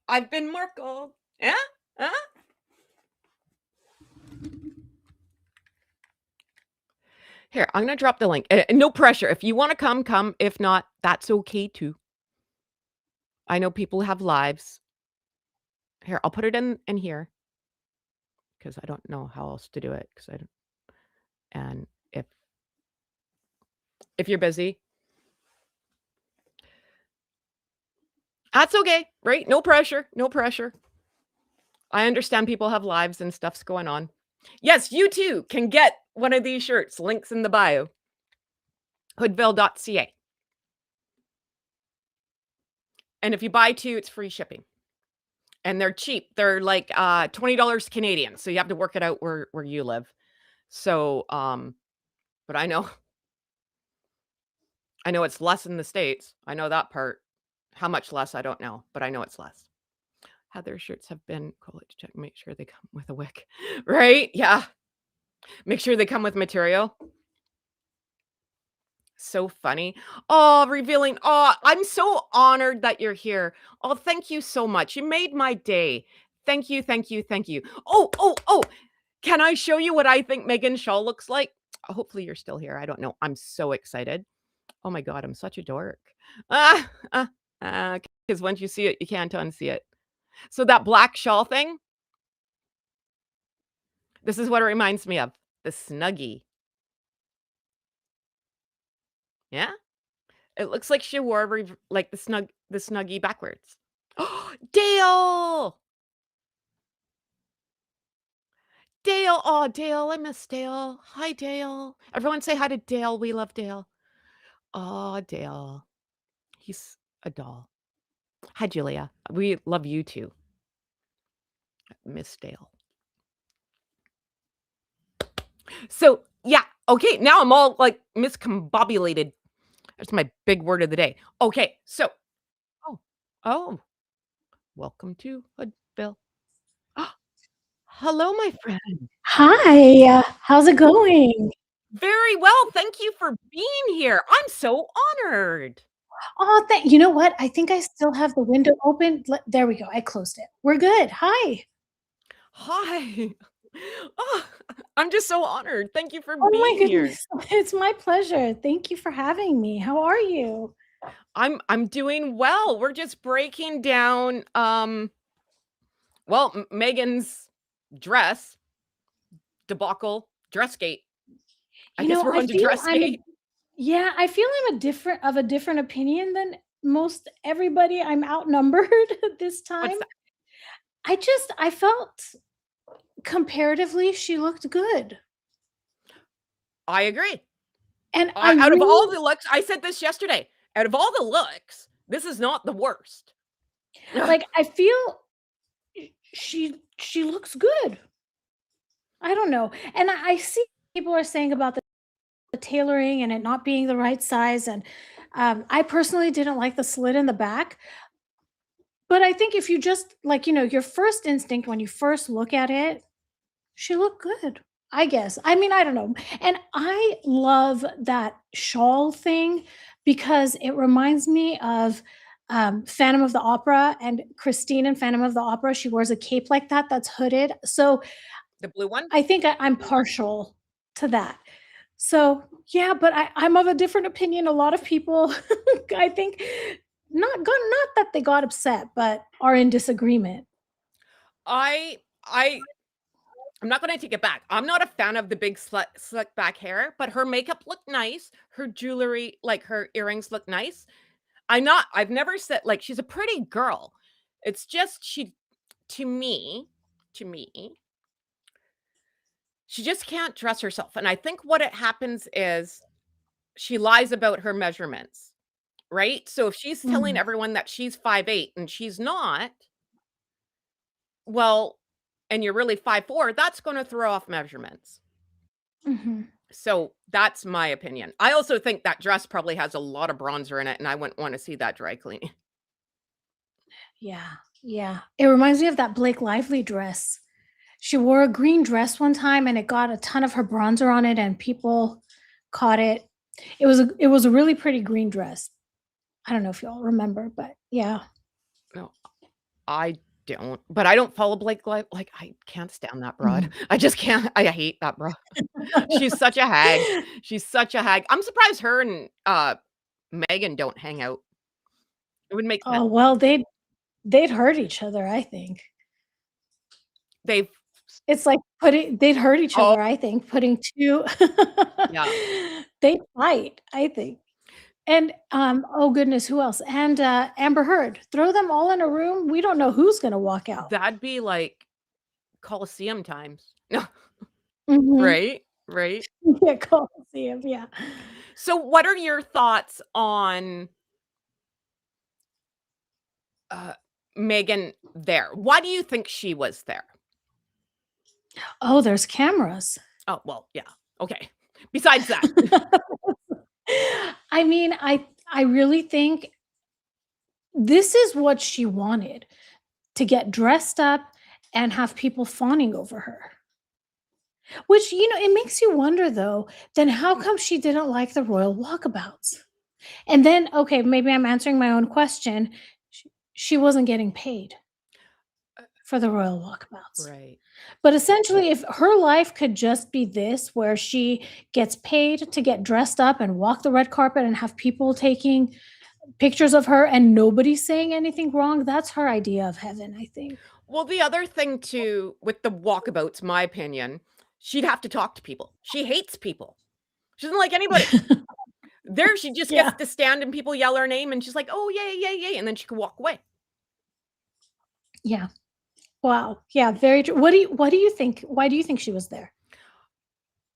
I've been Markle. Yeah? Huh? Here, I'm gonna drop the link. No pressure. If you wanna come, come. If not, that's okay too. I know people have lives. Here, I'll put it in here because I don't know how else to do it because I don't. And if you're busy, that's okay, right? No pressure. No pressure. I understand people have lives and stuff's going on. Yes, you too can get one of these shirts. Links in the bio. Hoodville.ca. And if you buy two, it's free shipping. and they're cheap. They're like, $20 Canadian, so you have to work it out where you live. So, but I know it's less in the States. I know that part. How much less, I don't know, but I know it's less. Heather shirts have been quality check. Make sure they come with a wick. Right? Yeah. Make sure they come with material. So funny. Oh, revealing. Oh, I'm so honored that you're here. Oh, thank you so much. You made my day. Thank you, thank you, thank you. Oh, oh, oh. Can I show you what I think Megan's shawl looks like? Hopefully you're still here. I don't know. I'm so excited. Oh my God, I'm such a dork. Ah, because once you see it, you can't unsee it. So that black shawl thing, this is what it reminds me of. The Snuggie. Yeah? It looks like she wore like the Snuggie backwards. Dale! Dale! Oh, Dale, I miss Dale. Hi, Dale. Everyone say hi to Dale. We love Dale. Oh, Dale. He's a doll. Hi, Julia. We love you too. Miss Dale. So, yeah. Okay, now I'm all like miscombobulated. That's my big word of the day. Okay, so oh, oh, welcome to Hoodville. Hello, my friend.
Hi, how's it going?
Very well. Thank you for being here. I'm so honored.
Oh, you know what? I think I still have the window open. There we go. I closed it. We're good. Hi.
Hi. Oh, I'm just so honored. Thank you for
Oh my
being here.
goodness. It's my pleasure. Thank you for having me. How are you?
I'm doing well. We're just breaking down well, Megan's dress debacle, Dressgate. I
You
guess
know,
we're
I
on to
feel I'm a
Dressgate.
yeah, I feel I'm a different opinion than most everybody. I'm outnumbered this time.
What's that?
I felt comparatively she looked good.
I agree.
And I
I out of all
really
the looks, I said this yesterday. Out of all the looks, this is not the worst.
like I feel she looks good. I don't know. And I see people are saying about the tailoring and it not being the right size. And I personally didn't like the slit in the back. But I think if you just like, your first instinct when you first look at it, she looked good, I guess. I mean, I don't know. And I love that shawl thing because it reminds me of Phantom of the Opera and Christine in Phantom of the Opera. She wears a cape like that that's hooded. So
The blue one?
I think I'm partial to that. So, yeah, but I'm of a different opinion. A lot of people, I think, not that they got upset, but are in disagreement.
I I I'm not gonna take it back. I'm not a fan of the big slick back hair, but her makeup looked nice. Her jewelry, like her earrings look nice. I've never said like she's a pretty girl. It's just to me, to me, she just can't dress herself. And I think what it happens is she lies about her measurements, right? So if she's telling
Mhm,
everyone that she's 5'8" and she's not, well, and you're really 5'4", that's gonna throw off measurements.
mhm.
So that's my opinion. I also think that dress probably has a lot of bronzer in it, and I wouldn't wanna see that dry cleaning.
Yeah, yeah. It reminds me of that Blake Lively dress. She wore a green dress one time, and it got a ton of her bronzer on it, and people caught it. It was a really pretty green dress. I don't know if y'all remember, but yeah.
No, I don't, but I don't follow Blake like, I can't stand that broad.
Mhm.
I just can't. I hate that broad. She's such a hag. She's such a hag. I'm surprised her and, Megan don't hang out. It would make sense.
Oh, well, they'd hurt each other, I think.
They've
It's like they'd hurt each
oh,
other, I think, putting 2
yeah.
they'd fight, I think. And, oh goodness, who else? And, Amber Heard. Throw them all in a room, we don't know who's gonna walk out.
That'd be like Colosseum times. No,
Mhm.
right? Right?
Yeah, Colosseum, yeah.
So what are your thoughts on, uh, Meghan there? Why do you think she was there?
Oh, there's cameras.
Oh, well, yeah. Okay. Besides that.
I mean, I really think this is what she wanted, to get dressed up and have people fawning over her. Which, it makes you wonder though, then how come she didn't like the royal walkabouts? And then, okay, maybe I'm answering my own question. She wasn't getting paid for the royal walkabouts.
Right.
But essentially, if her life could just be this, where she gets paid to get dressed up and walk the red carpet and have people taking pictures of her and nobody's saying anything wrong, that's her idea of heaven, I think.
Well, the other thing too with the walkabouts, my opinion, she'd have to talk to people. She hates people. She doesn't like anybody. There, she just gets
Yeah.
to stand and people yell her name and she's like, "Oh, yay, yay, yay," and then she can walk away.
Yeah. Wow. Yeah, very true. What do you think? Why do you think she was there?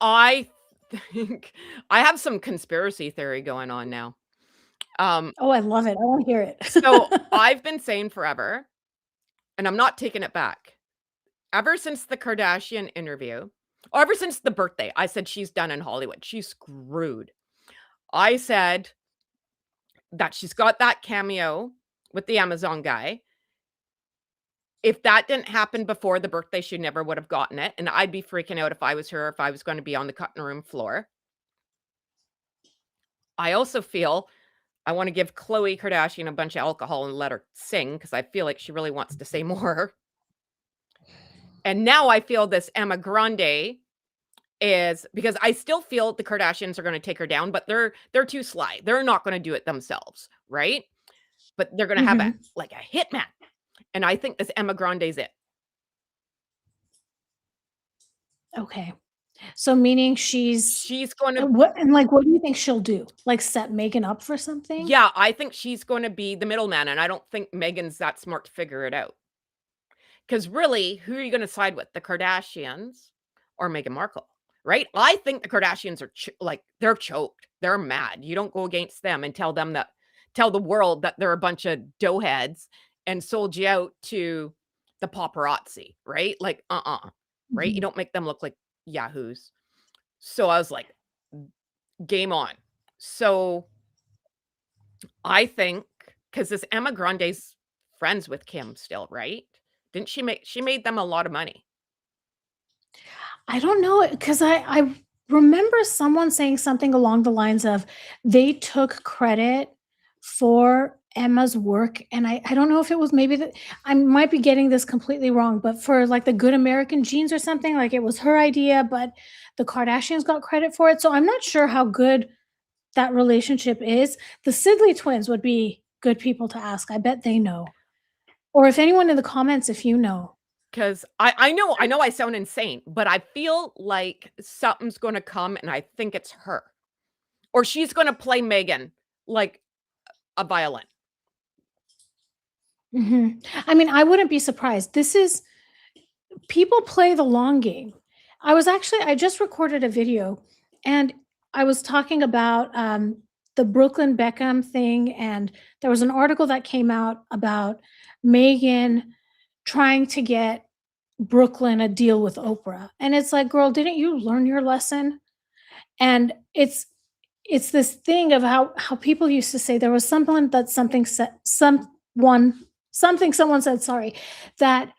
I think I have some conspiracy theory going on now. Um,
Oh, I love it. I wanna hear it.
so I've been saying forever, and I'm not taking it back. Ever since the Kardashian interview, or ever since the birthday, I said she's done in Hollywood. She's screwed. I said that she's got that cameo with the Amazon guy. If that didn't happen before the birthday, she never would have gotten it, and I'd be freaking out if I was her, if I was gonna be on the cutting room floor. I also feel I wanna give Khloe Kardashian a bunch of alcohol and let her sing because I feel like she really wants to say more. And now I feel this Emma Grande is because I still feel the Kardashians are gonna take her down, but they're too sly. They're not gonna do it themselves, right? But they're gonna have a
Mhm.
like a hitman, and I think this Emma Grande's it.
Okay. So meaning she's
She's gonna
what do you think she'll do? Like, set Megan up for something?
Yeah, I think she's gonna be the middleman, and I don't think Megan's that smart to figure it out. Because really, who are you gonna side with, the Kardashians or Meghan Markle, right? I think the Kardashians are like, they're choked. They're mad. You don't go against them and tell the world that they're a bunch of doughheads and sold you out to the paparazzi, right? Like, right? You
Mhm.
don't make them look like yahoos. So I was like, game on. So I think because this Emma Grande's friends with Kim still, right? Didn't she made them a lot of money.
I don't know, because I remember someone saying something along the lines of they took credit for Emma's work, and I don't know if it was maybe that I might be getting this completely wrong, but for, like, the Good American Genes or something, like, it was her idea, but the Kardashians got credit for it, so I'm not sure how good that relationship is. The Sidley twins would be good people to ask, I bet they know. Or if anyone in the comments, if you know.
'Cause I know I sound insane, but I feel like something's gonna come, and I think it's her. Or she's gonna play Megan like a violin.
Mhm. I mean, I wouldn't be surprised. This is people play the long game. I just recorded a video and I was talking about the Brooklyn Beckham thing. And there was an article that came out about Megan trying to get Brooklyn a deal with Oprah. And it's like, girl, didn't you learn your lesson? And it's this thing of how people used to say there was someone that something said someone something someone said, sorry, that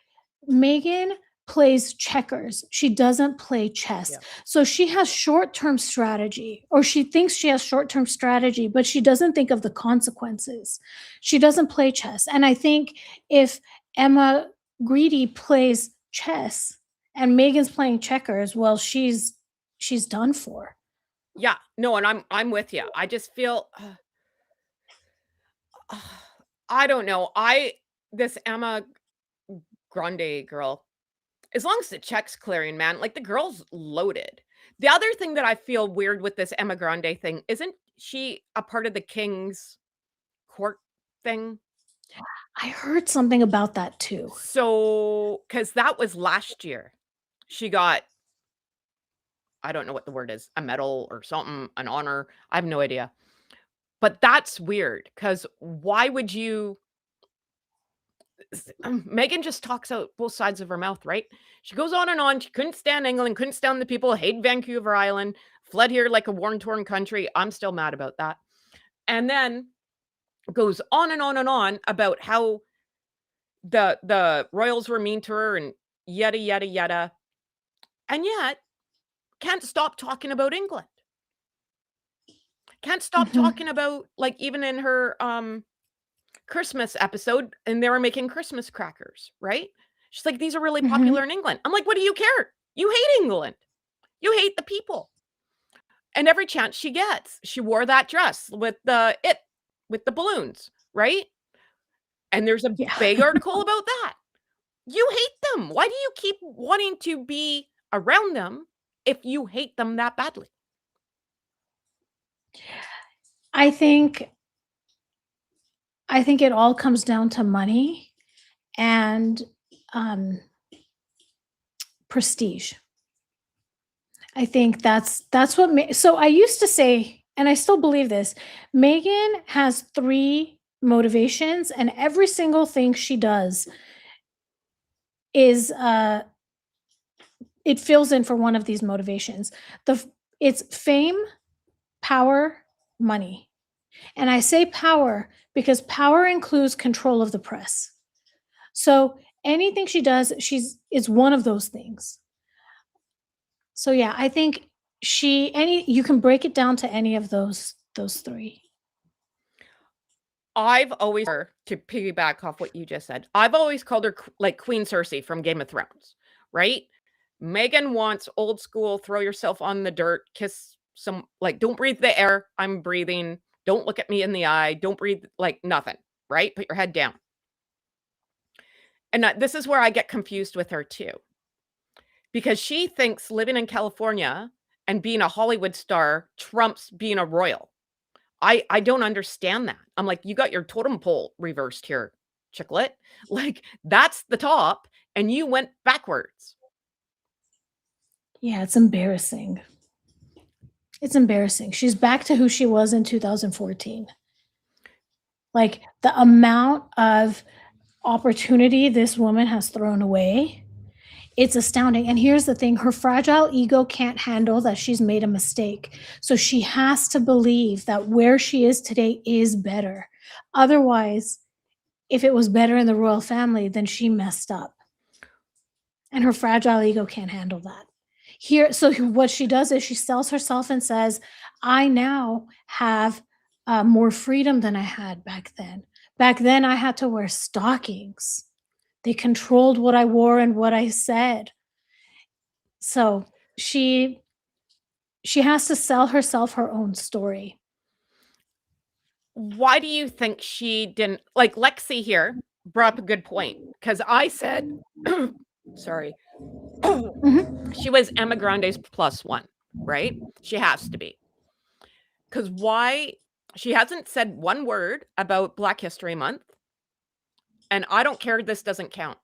Megan plays checkers. She doesn't play chess.
Yeah.
So she has short-term strategy, or she thinks she has short-term strategy, but she doesn't think of the consequences. She doesn't play chess. And I think if Emma Greedy plays chess and Megan's playing checkers, well, she's done for.
Yeah, no, and I'm with you. I just feel I don't know. I this Emma Grande girl, as long as the check's clearing, man, like, the girl's loaded. The other thing that I feel weird with this Emma Grande thing, isn't she a part of the king's court thing?
I heard something about that too.
So, because that was last year. She got, I don't know what the word is, a medal or something, an honor. I have no idea. But that's weird because why would you Meghan just talks out both sides of her mouth, right? She goes on and on. She couldn't stand England, couldn't stand the people, hate Vancouver Island, fled here like a war-torn country. I'm still mad about that. And then goes on and on and on about how the royals were mean to her and yada yada yada. And yet can't stop talking about England. Can't stop
Mhm.
talking about, like, even in her Christmas episode, and they were making Christmas crackers, right? She's like, "These are really popular
Mhm.
in England." I'm like, "What do you care? You hate England. You hate the people." And every chance she gets, she wore that dress with the balloons, right? And there's a
Yeah.
big article about that. You hate them. Why do you keep wanting to be around them if you hate them that badly?
I think I think it all comes down to money and, um, prestige. I think that's what ma so I used to say, and I still believe this, Megan has 3 motivations, and every single thing she does is, it fills in for one of these motivations. The f It's fame, power, money, and I say power because power includes control of the press. So, anything she does, she's is one of those things. So, yeah, I think any you can break it down to any of those 3.
I've always her to piggyback off what you just said, I've always called her like Queen Cersei from Game of Thrones, right? Megan wants old school, throw yourself on the dirt, kiss some, like, don't breathe the air I'm breathing. Don't look at me in the eye. Don't breathe, like, nothing, right? Put your head down. And this is where I get confused with her too, because she thinks living in California and being a Hollywood star trumps being a royal. I don't understand that. I'm like, "You got your totem pole reversed here, chicklet." Like, that's the top, and you went backwards.
Yeah, it's embarrassing. It's embarrassing. She's back to who she was in 2014. Like, the amount of opportunity this woman has thrown away, it's astounding, and here's the thing, her fragile ego can't handle that she's made a mistake, so she has to believe that where she is today is better. Otherwise, if it was better in the royal family, then she messed up, and her fragile ego can't handle that. What she does is she sells herself and says, "I now have, more freedom than I had back then. Back then, I had to wear stockings. They controlled what I wore and what I said." So, she she has to sell herself her own story.
Why do you think she didn't, like, Lexi here brought up a good point, because I said sorry.
Mhm.
She was Emma Grande's plus one, right? She has to be. Because why she hasn't said one word about Black History Month, and I don't care, this doesn't count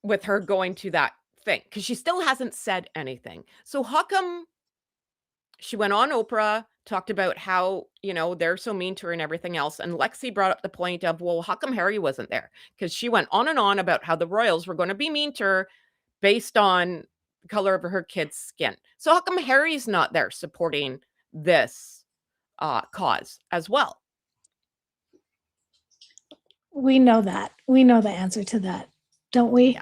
with her going to that thing, because she still hasn't said anything. So how come she went on Oprah, talked about how, they're so mean to her and everything else, and Lexi brought up the point of, well, how come Harry wasn't there? Because she went on and on about how the royals were gonna be mean to her based on the color of her kid's skin. So how come Harry's not there supporting this, cause as well?
We know that. We know the answer to that, don't
Yeah.
we?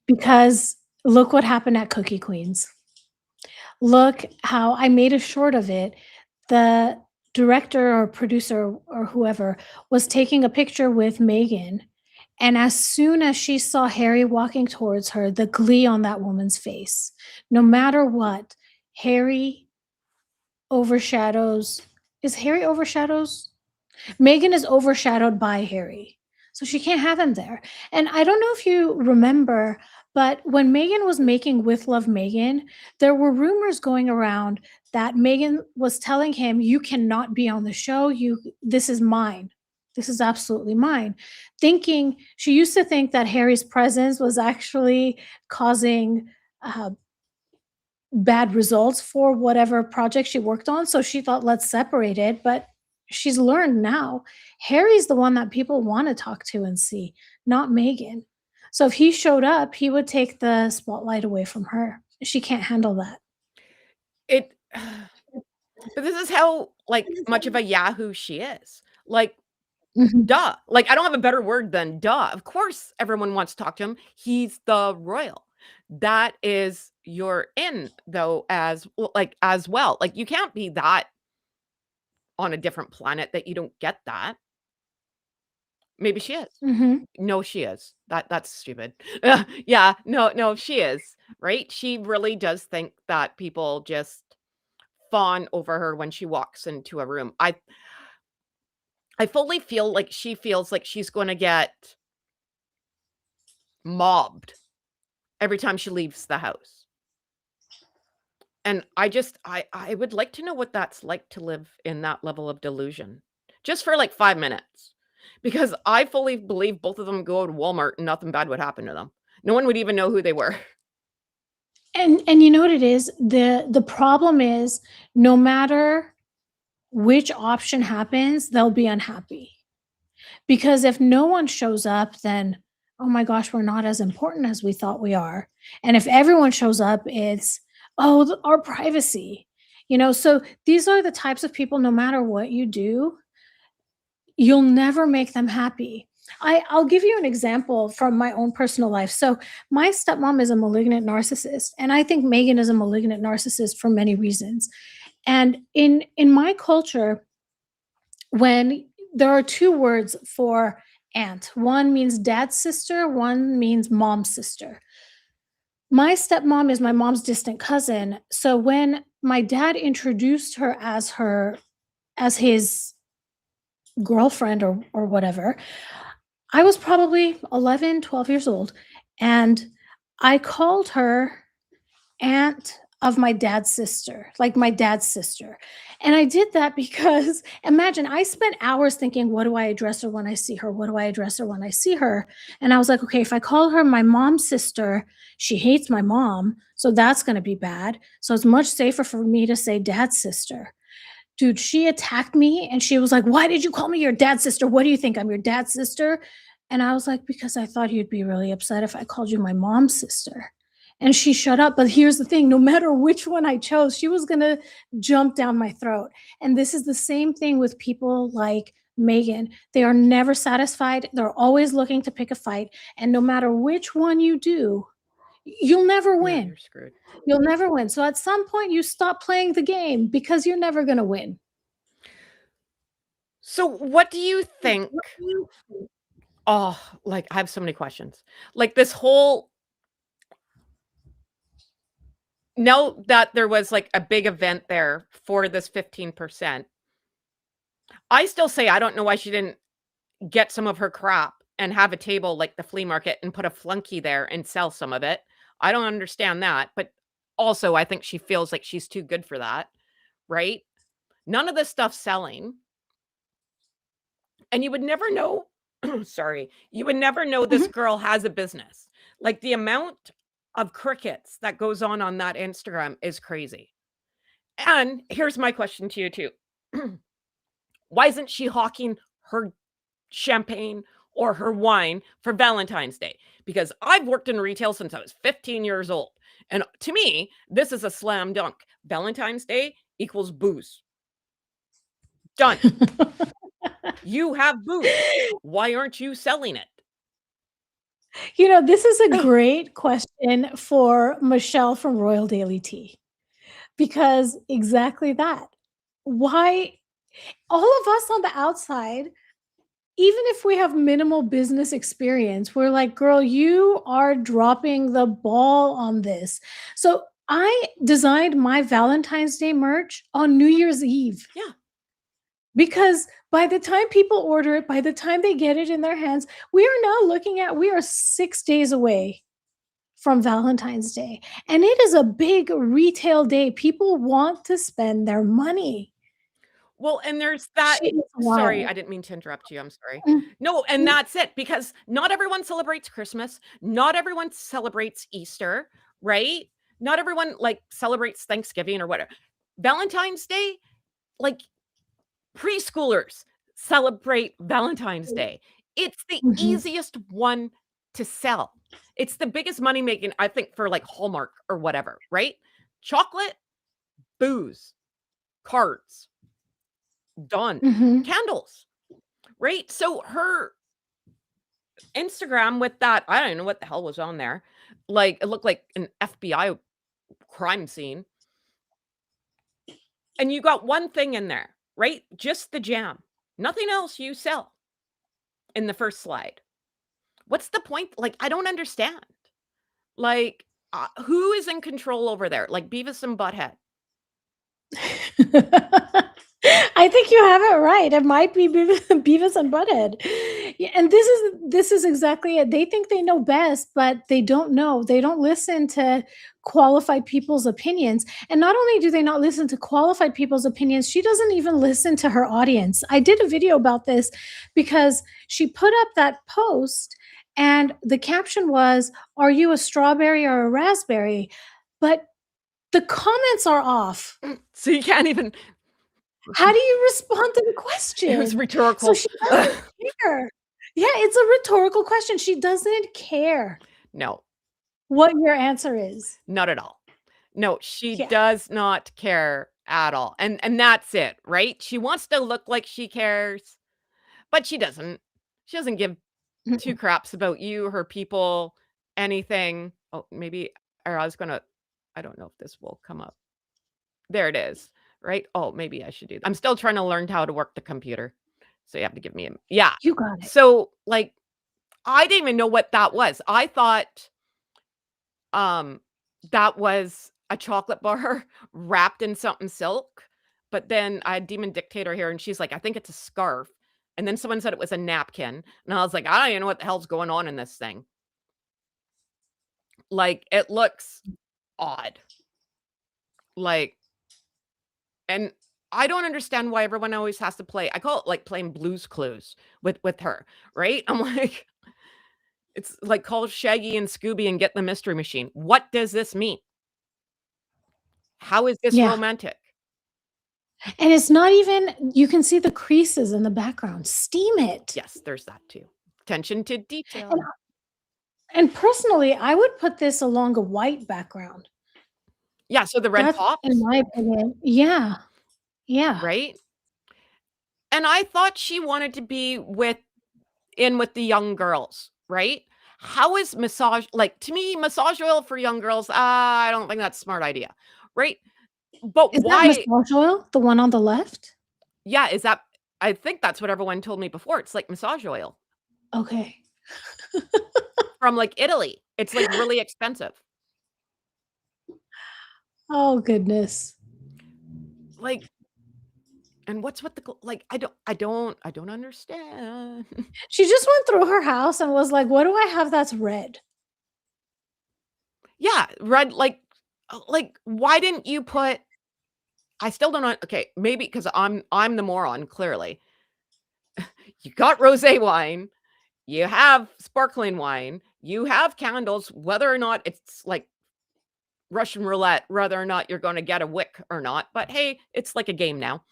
Because look what happened at Cookie Queens. Look how I made a short of it. The director or producer or whoever was taking a picture with Megan, and as soon as she saw Harry walking towards her, the glee on that woman's face. No matter what, Harry overshadows is Harry overshadows? Megan is overshadowed by Harry, so she can't have him there. And I don't know if you remember, but when Megan was making With Love Megan, there were rumors going around that Megan was telling him, "You cannot be on the show. This is mine. This is absolutely mine." Thinking she used to think that Harry's presence was actually causing uh, bad results for whatever project she worked on. So she thought, let's separate it. But she's learned now. Harry's the one that people wanna talk to and see, not Meghan. So if he showed up, he would take the spotlight away from her. She can't handle that.
It but this is how, like, much of a yahoo she is. Like,
Mhm,
duh. Like, I don't have a better word than duh. Of course, everyone wants to talk to him. He's the royal. That is your in, though, as well, like, as well. Like, you can't be that on a different planet that you don't get that. Maybe she is.
mhm.
No, she is. That's stupid. Yeah, no, she is, right? She really does think that people just fawn over her when she walks into a room. I fully feel like she feels like she's gonna get mobbed every time she leaves the house. And I would like to know what that's like to live in that level of delusion, just for, like, 5 minutes, because I fully believe both of them go to Walmart and nothing bad would happen to them. No one would even know who they were.
And you know what it is? The problem is no matter which option happens, they'll be unhappy. Because if no one shows up, then, "Oh my gosh, we're not as important as we thought we are." And if everyone shows up, it's, "Oh, our privacy." So these are the types of people, no matter what you do, you'll never make them happy. I'll give you an example from my own personal life. So my stepmom is a malignant narcissist, and I think Megan is a malignant narcissist for many reasons. And in my culture, when there are two words for aunt, one means dad's sister, one means mom's sister. My stepmom is my mom's distant cousin. So when my dad introduced her as his girlfriend or whatever, I was probably 11, 12 years old, and I called her aunt of my dad's sister, like my dad's sister. And I did that because imagine I spent hours thinking, what do I address her when I see her? What do I address her when I see her? And I was like, okay, if I call her my mom's sister, she hates my mom. So that's going to be bad. So it's much safer for me to say dad's sister. Dude, she attacked me and she was like, "Why did you call me your dad's sister? What do you think? I'm your dad's sister?" And I was like, "Because I thought you'd be really upset if I called you my mom's sister." And she shut up. But here's the thing, no matter which one I chose, she was gonna jump down my throat. And this is the same thing with people like Megan. They are never satisfied. They're always looking to pick a fight. And no matter which one you do, you'll never
Yeah,
win.
you're screwed.
You'll never win. So at some point, you stop playing the game because you're never gonna win.
So, what do you think oh, like, I have so many questions. Like, this whole now that there was, like, a big event there for this 15%, I still say I don't know why she didn't get some of her crap and have a table like the flea market and put a flunky there and sell some of it. I don't understand that, but also I think she feels like she's too good for that, right? None of this stuff's selling, and you would never know sorry, you would never know this
Mhm.
girl has a business. Like, the amount of crickets that goes on that Instagram is crazy. And here's my question to you too. Why isn't she hawking her champagne or her wine for Valentine's Day? Because I've worked in retail since I was 15 years old. And to me, this is a slam dunk. Valentine's Day equals booze. Done. You have booze. Why aren't you selling it?
This is a great question for Michelle from Royal Daily Tea, because exactly that. Why all of us on the outside, even if we have minimal business experience, we're like, "Girl, you are dropping the ball on this." So, I designed my Valentine's Day merch on New Year's Eve.
Yeah.
Because by the time people order it, by the time they get it in their hands, we are 6 days away from Valentine's Day, and it is a big retail day. People want to spend their money.
Well, and there's that
She is
sorry,
wild.
I didn't mean to interrupt you, I'm sorry.
Mm,
No, and
mm.
that's it, because not everyone celebrates Christmas, not everyone celebrates Easter, right? Not everyone, like, celebrates Thanksgiving or whatever. Valentine's Day, like, Preschoolers celebrate Valentine's Day. It's the
Mhm.
easiest one to sell. It's the biggest money making, I think, for like Hallmark or whatever, right? Chocolate, booze, cards, done.
Mhm.
Candles, right? So her Instagram with that, I don't know what the hell was on there. Like it looked like an FBI crime scene. And you got one thing in there, right? Just the jam. Nothing else you sell in the first slide. What's the point? Like, I don't understand. Like, who is in control over there? Like Beavis and Butthead.
I think you have it right. It might be Beavis and Butthead. Yeah, and this is exactly it. They think they know best, but they don't know. They don't listen to qualified people's opinions. And not only do they not listen to qualified people's opinions, she doesn't even listen to her audience. I did a video about this because she put up that post and the caption was, "Are you a strawberry or a raspberry?" But the comments are off.
So you can't even,
How do you respond to the
it was
question? So
rhetorical.
she doesn't care. Yeah, it's a rhetorical question. She doesn't care
No,
what your answer is.
not at all. No, she
Yeah.
does not care at all. And that's it, right? She wants to look like she cares, but she doesn't. She doesn't give two
Mm-mm.
craps about you, her people, anything. Oh, maybe, or I was gonna, I don't know if this will come up. There it is, right? Oh, maybe I should do that. I'm still trying to learn how to work the computer. So you have to give me a, yeah.
You got it.
So like I didn't even know what that was. I thought um that was a chocolate bar wrapped in something silk. But then I had Demon Dictator here and she's like, I think it's a scarf. And then someone said it was a napkin. And I was like, I don't even know what the hell's going on in this thing. Like it looks odd. Like, and I don't understand why everyone always has to play. I call it like playing Blues Clues with her, right? I'm like, it's like call Shaggy and Scooby and get the mystery machine. What does this mean? How is this
Yeah.
romantic?
And it's not even you can see the creases in the background. Steam it.
Yes, there's that too. Attention to
And
detail,
and personally, I would put this along a white background.
yeah. So the red
That's in
tops,
my opinion. Yeah. Yeah.
right? And I thought she wanted to be with the young girls, right? How is massage like to me, massage oil for young girls? I don't think that's a smart idea, right? But
Is that
why?
massage oil, the one on the left?
Yeah, is that, I think that's what everyone told me before. It's like massage oil
Okay.
from like Italy. It's like really expensive.
Oh, goodness.
Like, and what's with the like? I don't understand.
She just went through her house and was like, "What do I have that's red?"
Yeah, red. Like why didn't you put? I still don't know. Okay, maybe because I'm the moron. Clearly, you got rosé wine. You have sparkling wine. You have candles. Whether or not it's like Russian roulette, whether or not you're going to get a wick or not. But hey, it's like a game now.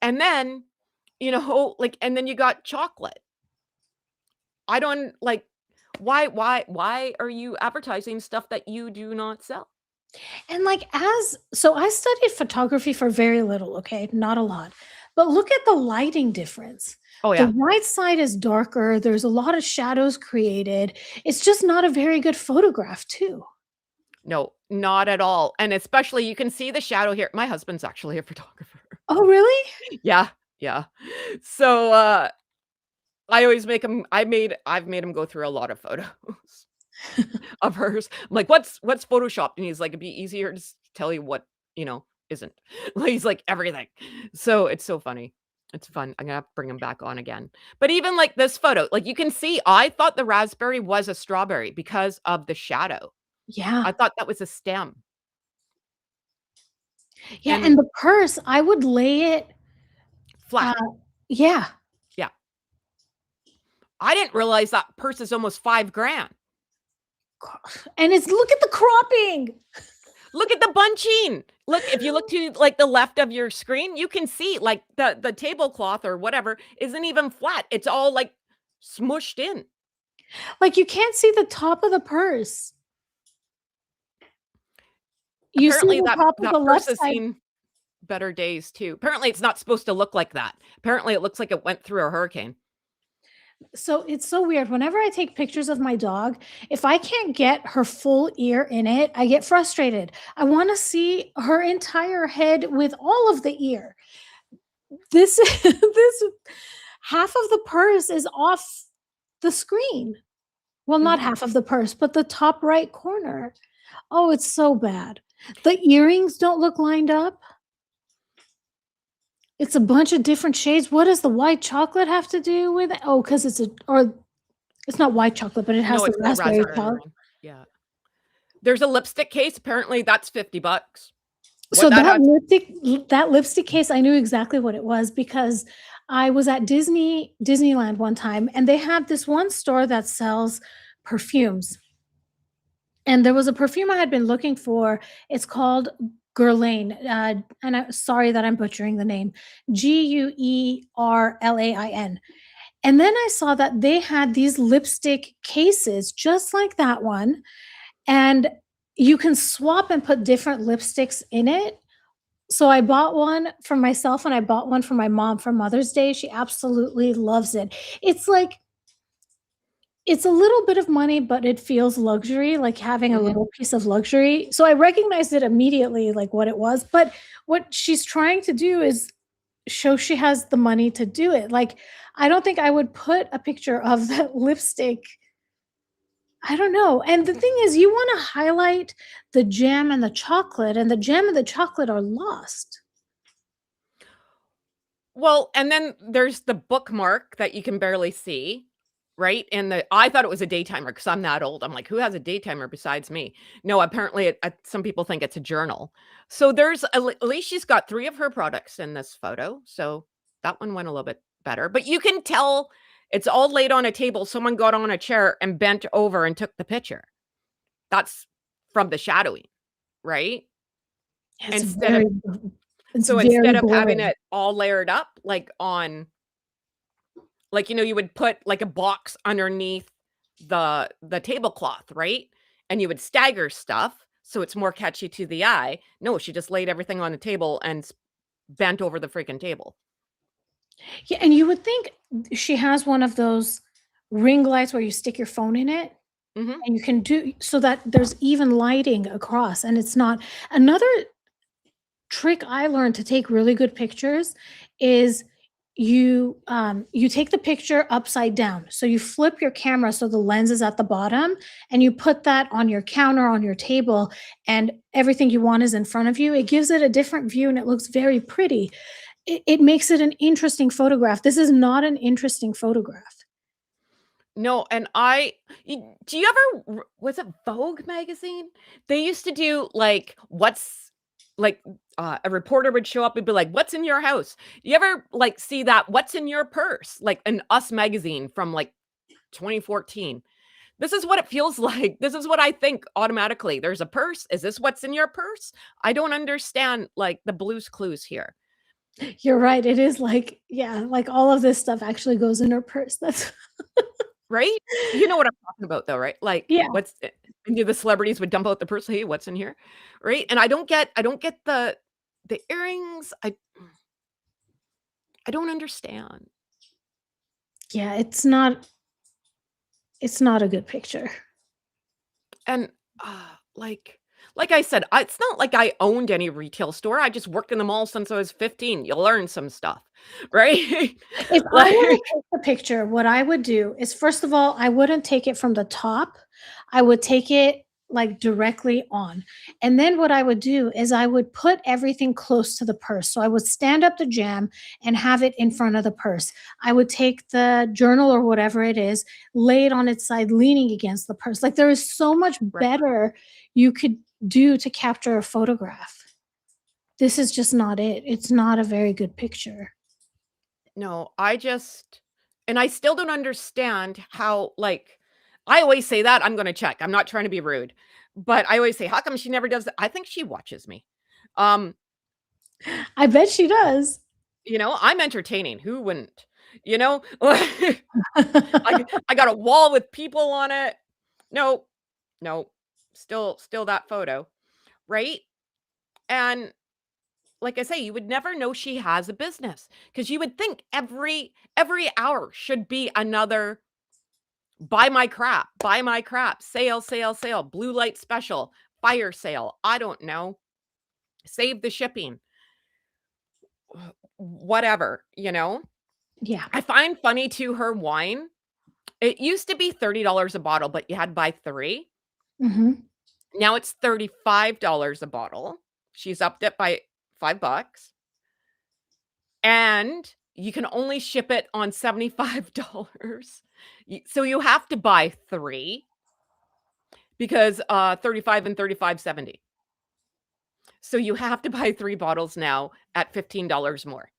And then, like, and then you got chocolate. I don't like why are you advertising stuff that you do not sell?
And, like, as so I studied photography for very little, okay? Not a lot. But look at the lighting difference.
Oh
The
yeah.
right side is darker, there's a lot of shadows created. It's just not a very good photograph too.
No, not at all. And especially you can see the shadow here. My husband's actually a photographer.
Oh, really?
Yeah, yeah. So I always make him I've made him go through a lot of photos of hers. I'm like, what's Photoshop? And he's like, it'd be easier to tell you what, isn't. Like, he's like everything. So it's so funny. It's fun. I'm gonna have to bring him back on again. But even like this photo, like you can see, I thought the raspberry was a strawberry because of the shadow.
Yeah.
I thought that was a stem.
Yeah,
And
and the purse, I would lay it,
flat.
uh yeah.
Yeah. I didn't realize that purse is almost 5 grand.
And it's look at the cropping.
Look at the bunching. Look, if you look to like the left of your screen, you can see like the tablecloth or whatever isn't even flat. It's all like smushed in.
Like, you can't see the top of the purse. You see
Apparently
the top of the
that purse
left
has
side.
seen better days too. Apparently it's not supposed to look like that. Apparently it looks like it went through a hurricane.
So it's so weird. Whenever I take pictures of my dog, if I can't get her full ear in it, I get frustrated. I want to see her entire head with all of the ear. This this half of the purse is off the screen. Well, not
Mhm.
half of the purse, but the top right corner. Oh, it's so bad. The earrings don't look lined up. It's a bunch of different shades. What does the white chocolate have to do with it? Oh, because it's not white chocolate, but it has
No,
the
it's the
raspberry
raspberry
color.
one. Yeah. There's a lipstick case. Apparently that's $50.
So
What that has
that lipstick case, I knew exactly what it was because I was at Disneyland one time, and they have this one store that sells perfumes. And there was a perfume I had been looking for. It's called Guerlain, and I'm sorry that I'm butchering the name. Guerlain. And then I saw that they had these lipstick cases just like that one, and you can swap and put different lipsticks in it. So I bought one for myself and I bought one for my mom for Mother's Day. She absolutely loves it. It's like it's a little bit of money, but it feels luxury, like having a
Mhm.
little piece of luxury. So I recognized it immediately, like what it was. But what she's trying to do is show she has the money to do it. Like, I don't think I would put a picture of that lipstick. I don't know. And the thing is, you want to highlight the jam and the chocolate, and the jam and the chocolate are lost.
Well, and then there's the bookmark that you can barely see, right? And I thought it was a daytimer because I'm that old. I'm like, who has a daytimer besides me? No, apparently some people think it's a journal. So there's at least she's got 3 of her products in this photo. So that one went a little bit better. But you can tell it's all laid on a table. Someone got on a chair and bent over and took the picture. That's from the shadowing, right?
It's
Instead of
very it's
So
very
instead of having
boring.
it all layered up, like on like, you would put like a box underneath the tablecloth, right? And you would stagger stuff so it's more catchy to the eye. No, she just laid everything on the table and bent over the freaking table.
Yeah, and you would think she has one of those ring lights where you stick your phone in it,
Mhm.
and you can do so that there's even lighting across, and it's not. Another trick I learned to take really good pictures is you take the picture upside down. So you flip your camera so the lens is at the bottom, and you put that on your counter, on your table, and everything you want is in front of you. It gives it a different view and it looks very pretty. It makes it an interesting photograph. This is not an interesting photograph.
No, and do you ever was it Vogue magazine? They used to do like like a reporter would show up and be like, "What's in your house?" You ever like see that "What's in your purse?" like an Us magazine from like 2014. This is what it feels like. This is what I think automatically. There's a purse. Is this what's in your purse? I don't understand like the Blue's Clues here,
You're right, it is like yeah, like all of this stuff actually goes in her purse. That's
right? You know what I'm talking about though, right? Like
yeah.
and the celebrities would dump out the purse, "Hey, what's in here?" Right? And I don't get the earrings. I don't understand.
Yeah, it's not a good picture.
And, like I said, it's not like I owned any retail store, I just worked in the mall since I was 15, you learn some stuff, right?
If I were to
Like
take the picture, what I would do is, first of all, I wouldn't take it from the top. I would take it, like, directly on, and then what I would do is I would put everything close to the purse. So I would stand up the jam and have it in front of the purse. I would take the journal or whatever it is, lay it on its side, leaning against the purse. Like, there is so much
right.
better you could do to capture a photograph. This is just not it. It's not a very good picture.
No, I still don't understand how, like, I always say that, I'm gonna check, I'm not trying to be rude, but I always say, "How come she never does that?" I think she watches me. Um,
I bet she does.
I'm entertaining, who wouldn't? You know? I got a wall with people on it. No, no, still that photo, right? And like I say, you would never know she has a business because you would think every hour should be another buy my crap, sale, sale, sale, blue light special, fire sale. I don't know. Save the shipping, whatever.
Yeah.
I find funny too her wine. It used to be $30 a bottle, but you had to buy 3.
Mhm.
Now it's $35 a bottle. She's upped it by $5, and you can only ship it on $75. So you have to buy 3 because, 35 and 35, 70. So you have to buy 3 bottles now at $15 more.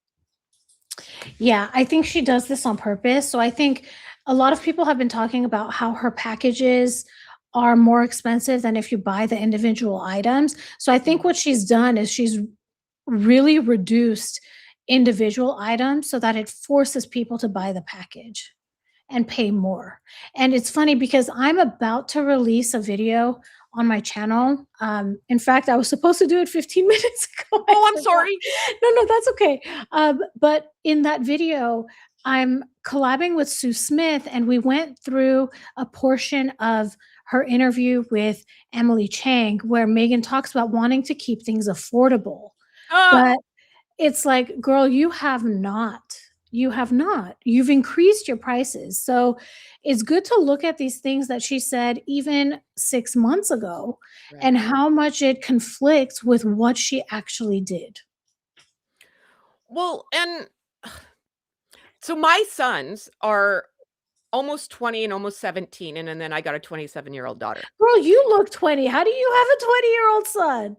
Yeah, I think she does this on purpose. So I think a lot of people have been talking about how her packages are more expensive than if you buy the individual items. So I think
Mhm.
what she's done is she's really reduced individual items so that it forces people to buy the package and pay more. And it's funny because I'm about to release a video on my channel. In fact, I was supposed to do it 15 minutes ago. I
"Oh, I'm
forgot.
sorry."
No, that's okay. But in that video, I'm collabing with Sue Smith, and we went through a portion of her interview with Emily Chang, where Megan talks about wanting to keep things affordable.
"Ah."
But it's like, "Girl, you have not. You have not. You've increased your prices." So, it's good to look at these things that she said even 6 months ago and
Right.
how much it conflicts with what she actually did.
Well, and so my sons are almost 20 and almost 17, and then I got a 27-year-old daughter.
Girl, you look 20. How do you have a 20-year-old son?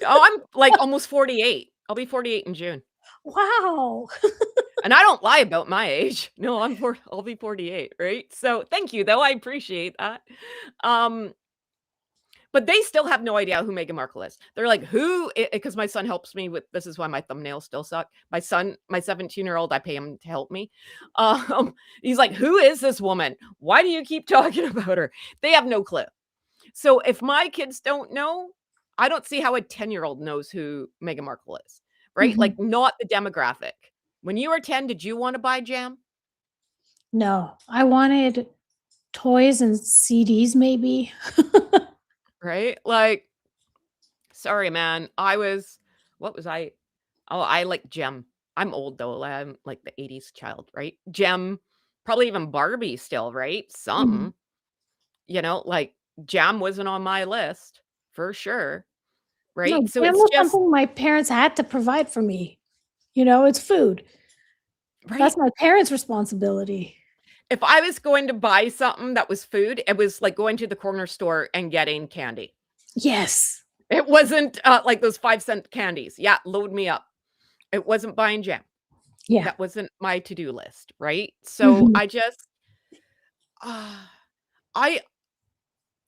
Oh, I'm, like, almost 48. I'll be 48 in June.
Wow.
And I don't lie about my age. No, I'll be 48, right? So, thank you, though, I appreciate that. Um, but they still have no idea who Meghan Markle is. They're like, "Who?" Because my son helps me with this is why my thumbnails still suck. My 17-year-old, I pay him to help me. He's like, "Who is this woman? Why do you keep talking about her?" They have no clue. So, if my kids don't know, I don't see how a 10-year-old knows who Meghan Markle is, right?
Mhm.
Like, not the demographic. When you were 10, did you wanna buy jam?
No, I wanted toys and CDs maybe.
Right? Like, sorry, man. What was I? Oh, I like Gem. I'm old though. I'm like the 80s child, right? Gem, probably even Barbie still, right?
Mhm.
Like Jam wasn't on my list for sure,
No,
right? So
jam
it's
was
just,
something my parents had to provide for me. It's food. That's
right?
my parents' responsibility.
If I was going to buy something that was food, it was like going to the corner store and getting candy.
Yes.
It wasn't like those 5-cent candies. Yeah, load me up. It wasn't buying jam.
Yeah.
That wasn't my to-do list, right? So
Mhm.
uh, I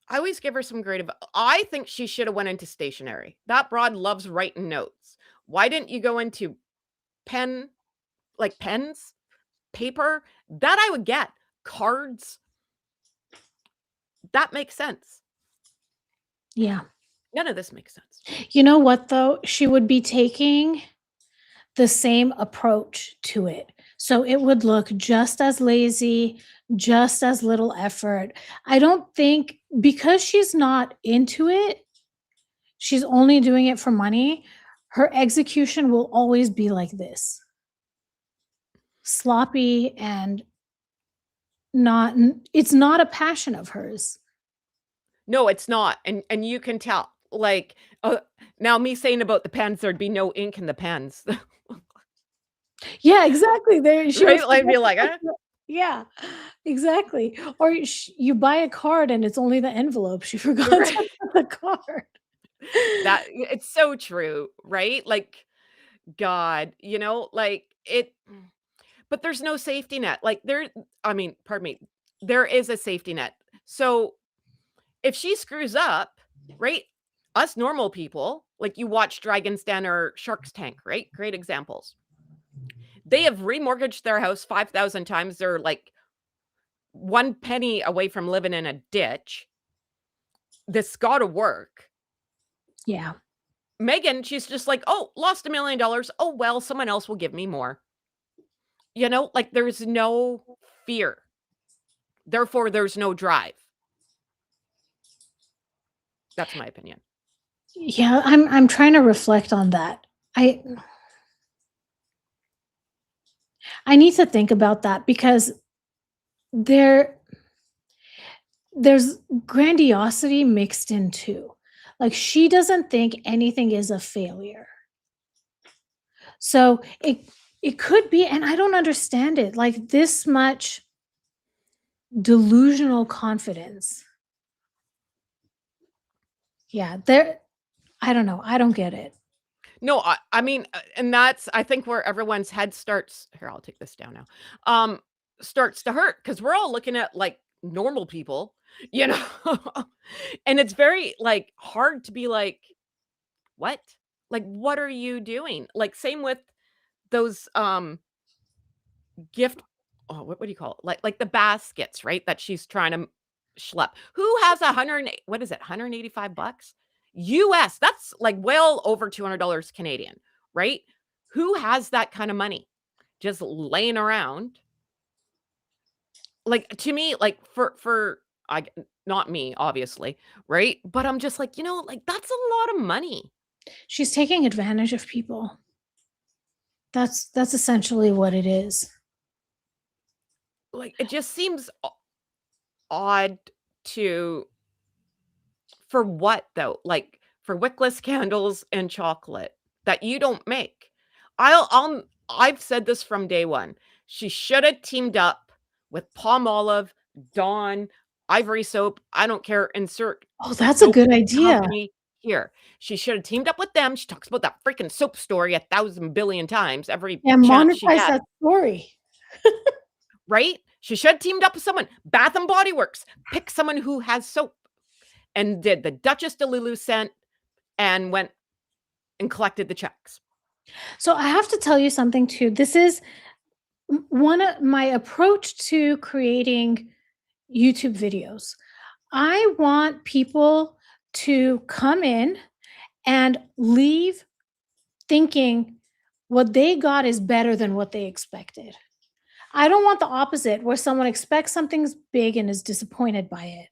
I always give her some great advice. I think she should have went into stationery. That broad loves writing notes. Why didn't you go into pen, like pens, paper? That I would get. Cards, that makes sense.
Yeah.
None of this makes sense.
You know what, though? She would be taking the same approach to it. So it would look just as lazy, just as little effort. I don't think because she's not into it, she's only doing it for money, her execution will always be like this, sloppy and not it's not a passion of hers.
No, it's not, and you can tell. Like, now me saying about the pens, there'd be no ink in the pens,
Yeah, exactly, there she would
right? Like,
forget
be
to
like,
put the yeah, exactly, or you buy a card and it's only the envelope, she forgot
right?
to put the card.
It's so true, right? Like, God, like it. But there's no safety net. Like, I mean, pardon me, there is a safety net. So if she screws up, right? Us normal people, like you watch Dragon's Den or Shark's Tank, right? Great examples. They have remortgaged their house 5,000 times. They're like one penny away from living in a ditch. This got to work.
Yeah.
Meghan, she's just like, oh, lost $1 million. Oh, well, someone else will give me more. Like there's no fear. Therefore, there's no drive. That's my opinion.
Yeah, I'm trying to reflect on that. I need to think about that because there's grandiosity mixed in too. Like she doesn't think anything is a failure. So it could be, and I don't understand it, like this much delusional confidence. Yeah, I don't know. I don't get it.
No, I mean, and that's I think where everyone's head starts. Here, I'll take this down now. Starts to hurt because we're all looking at like normal people, you know, and it's very like hard to be like, what? Like, what are you doing? Like, same with those gift. Oh, what do you call it? Like the baskets, right? That she's trying to schlep. Who has 100? What is it? $185 US. That's like well over $200 Canadian, right? Who has that kind of money just laying around? Like to me, like for I not me, obviously, right? But I'm just like, like that's a lot of money.
She's taking advantage of people. That's essentially what it is.
Like it just seems odd to for what though? Like for wickless candles and chocolate that you don't make. I've said this from day one. She should have teamed up with Palm Olive, Dawn, Ivory Soap. I don't care. Insert
Oh, that's a
soap
good idea.
company here. She should have teamed up with them. She talks about that freaking soap story 1,000 billion times every
Yeah,
chance she
monetize
gets.
that story.
Right? She should have teamed up with someone. Bath and Body Works. Pick someone who has soap and did the Duchess de Lulu scent and went and collected the checks.
So I have to tell you something too. This is one of my approach to creating YouTube videos. I want people to come in and leave thinking what they got is better than what they expected. I don't want the opposite where someone expects something's big and is disappointed by it.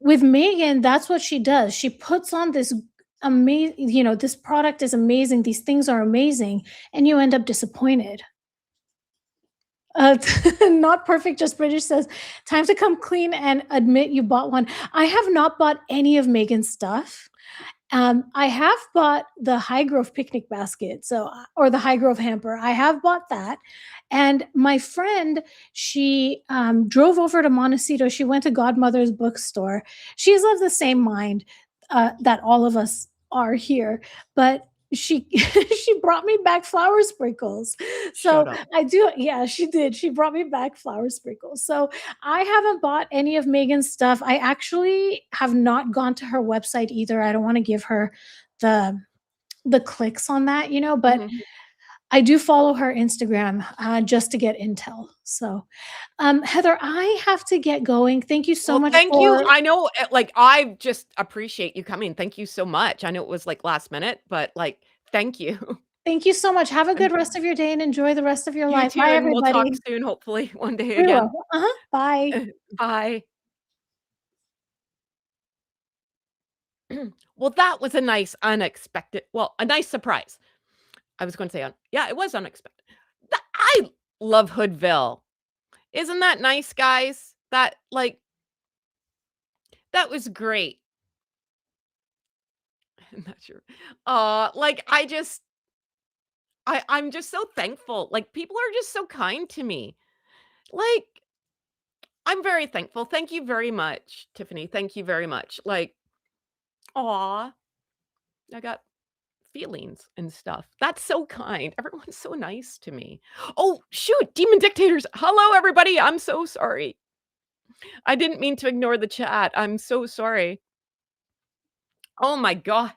With Megan, that's what she does. She puts on this amazing, this product is amazing, these things are amazing, and you end up disappointed. Uh, Not perfect, just British says, time to come clean and admit you bought one. I have not bought any of Megan's stuff. I have bought the High Grove picnic basket, or the High Grove hamper. I have bought that, and my friend, she drove over to Montecito. She went to Godmother's bookstore. She's of the same mind that all of us are here, but she she brought me back flower sprinkles.
Shut
So
up.
I do, yeah, she did. She brought me back flower sprinkles. So I haven't bought any of Megan's stuff. I actually have not gone to her website either. I don't want to give her the clicks on that, but
Mhm.
I do follow her Instagram just to get intel. So, Heather, I have to get going. Thank you so
Well,
much
thank you.
for
I know, like, I just appreciate you coming. Thank you so much. I know it was, like, last minute, but, like, thank you.
thank you so much. Have a
And
good rest of your day and enjoy the rest of your
you
life.
too,
Bye,
and we'll talk
everybody.
soon, hopefully, one day
We
again.
will. Bye.
Bye. Well, that was a nice a nice surprise. I was gonna say yeah, it was unexpected. I love Hoodville. Isn't that nice, guys? That was great. I'm not sure. Like, I'm just so thankful. Like, people are just so kind to me. Like, I'm very thankful. Thank you very much, Tiffany. Thank you very much. Like, aw, I got feelings and stuff. That's so kind. Everyone's so nice to me. Oh, shoot, demon dictators. Hello, everybody. I'm so sorry. I didn't mean to ignore the chat. I'm so sorry. Oh my gosh.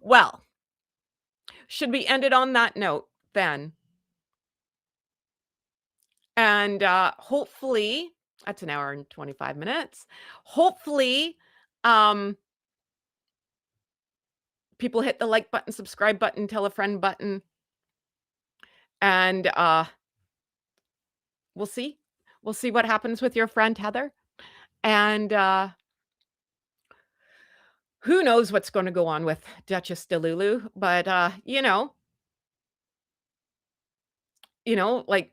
Well, should we end it on that note then? And hopefully, that's an hour and 25 minutes. Hopefully, um, people hit the like button, subscribe button, tell a friend button, and we'll see. We'll see what happens with your friend Heather. And who knows what's going to go on with Duchess Delulu, but like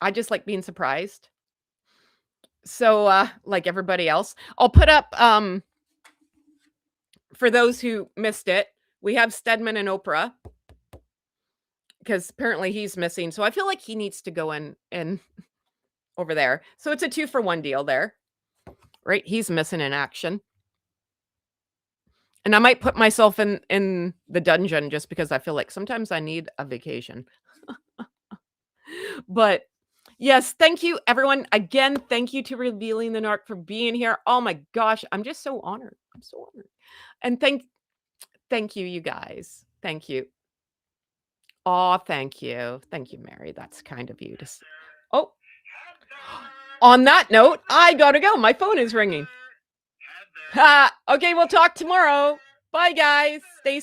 I just like being surprised. So like everybody else, I'll put up for those who missed it, we have Stedman and Oprah because apparently he's missing. So I feel like he needs to go in over there. So it's a 2-for-1 deal there. Right? He's missing in action. And I might put myself in the dungeon just because I feel like sometimes I need a vacation. But yes, thank you everyone. Again, thank you to Revealing the Narc for being here. Oh my gosh, I'm just so honored. I'm so honored. And thank you, you guys. Thank you. Oh, thank you. Thank you, Mary. That's kind of you to say. Oh, on that note, I gotta go. My phone is ringing. Okay, we'll talk tomorrow. Bye, guys. Stay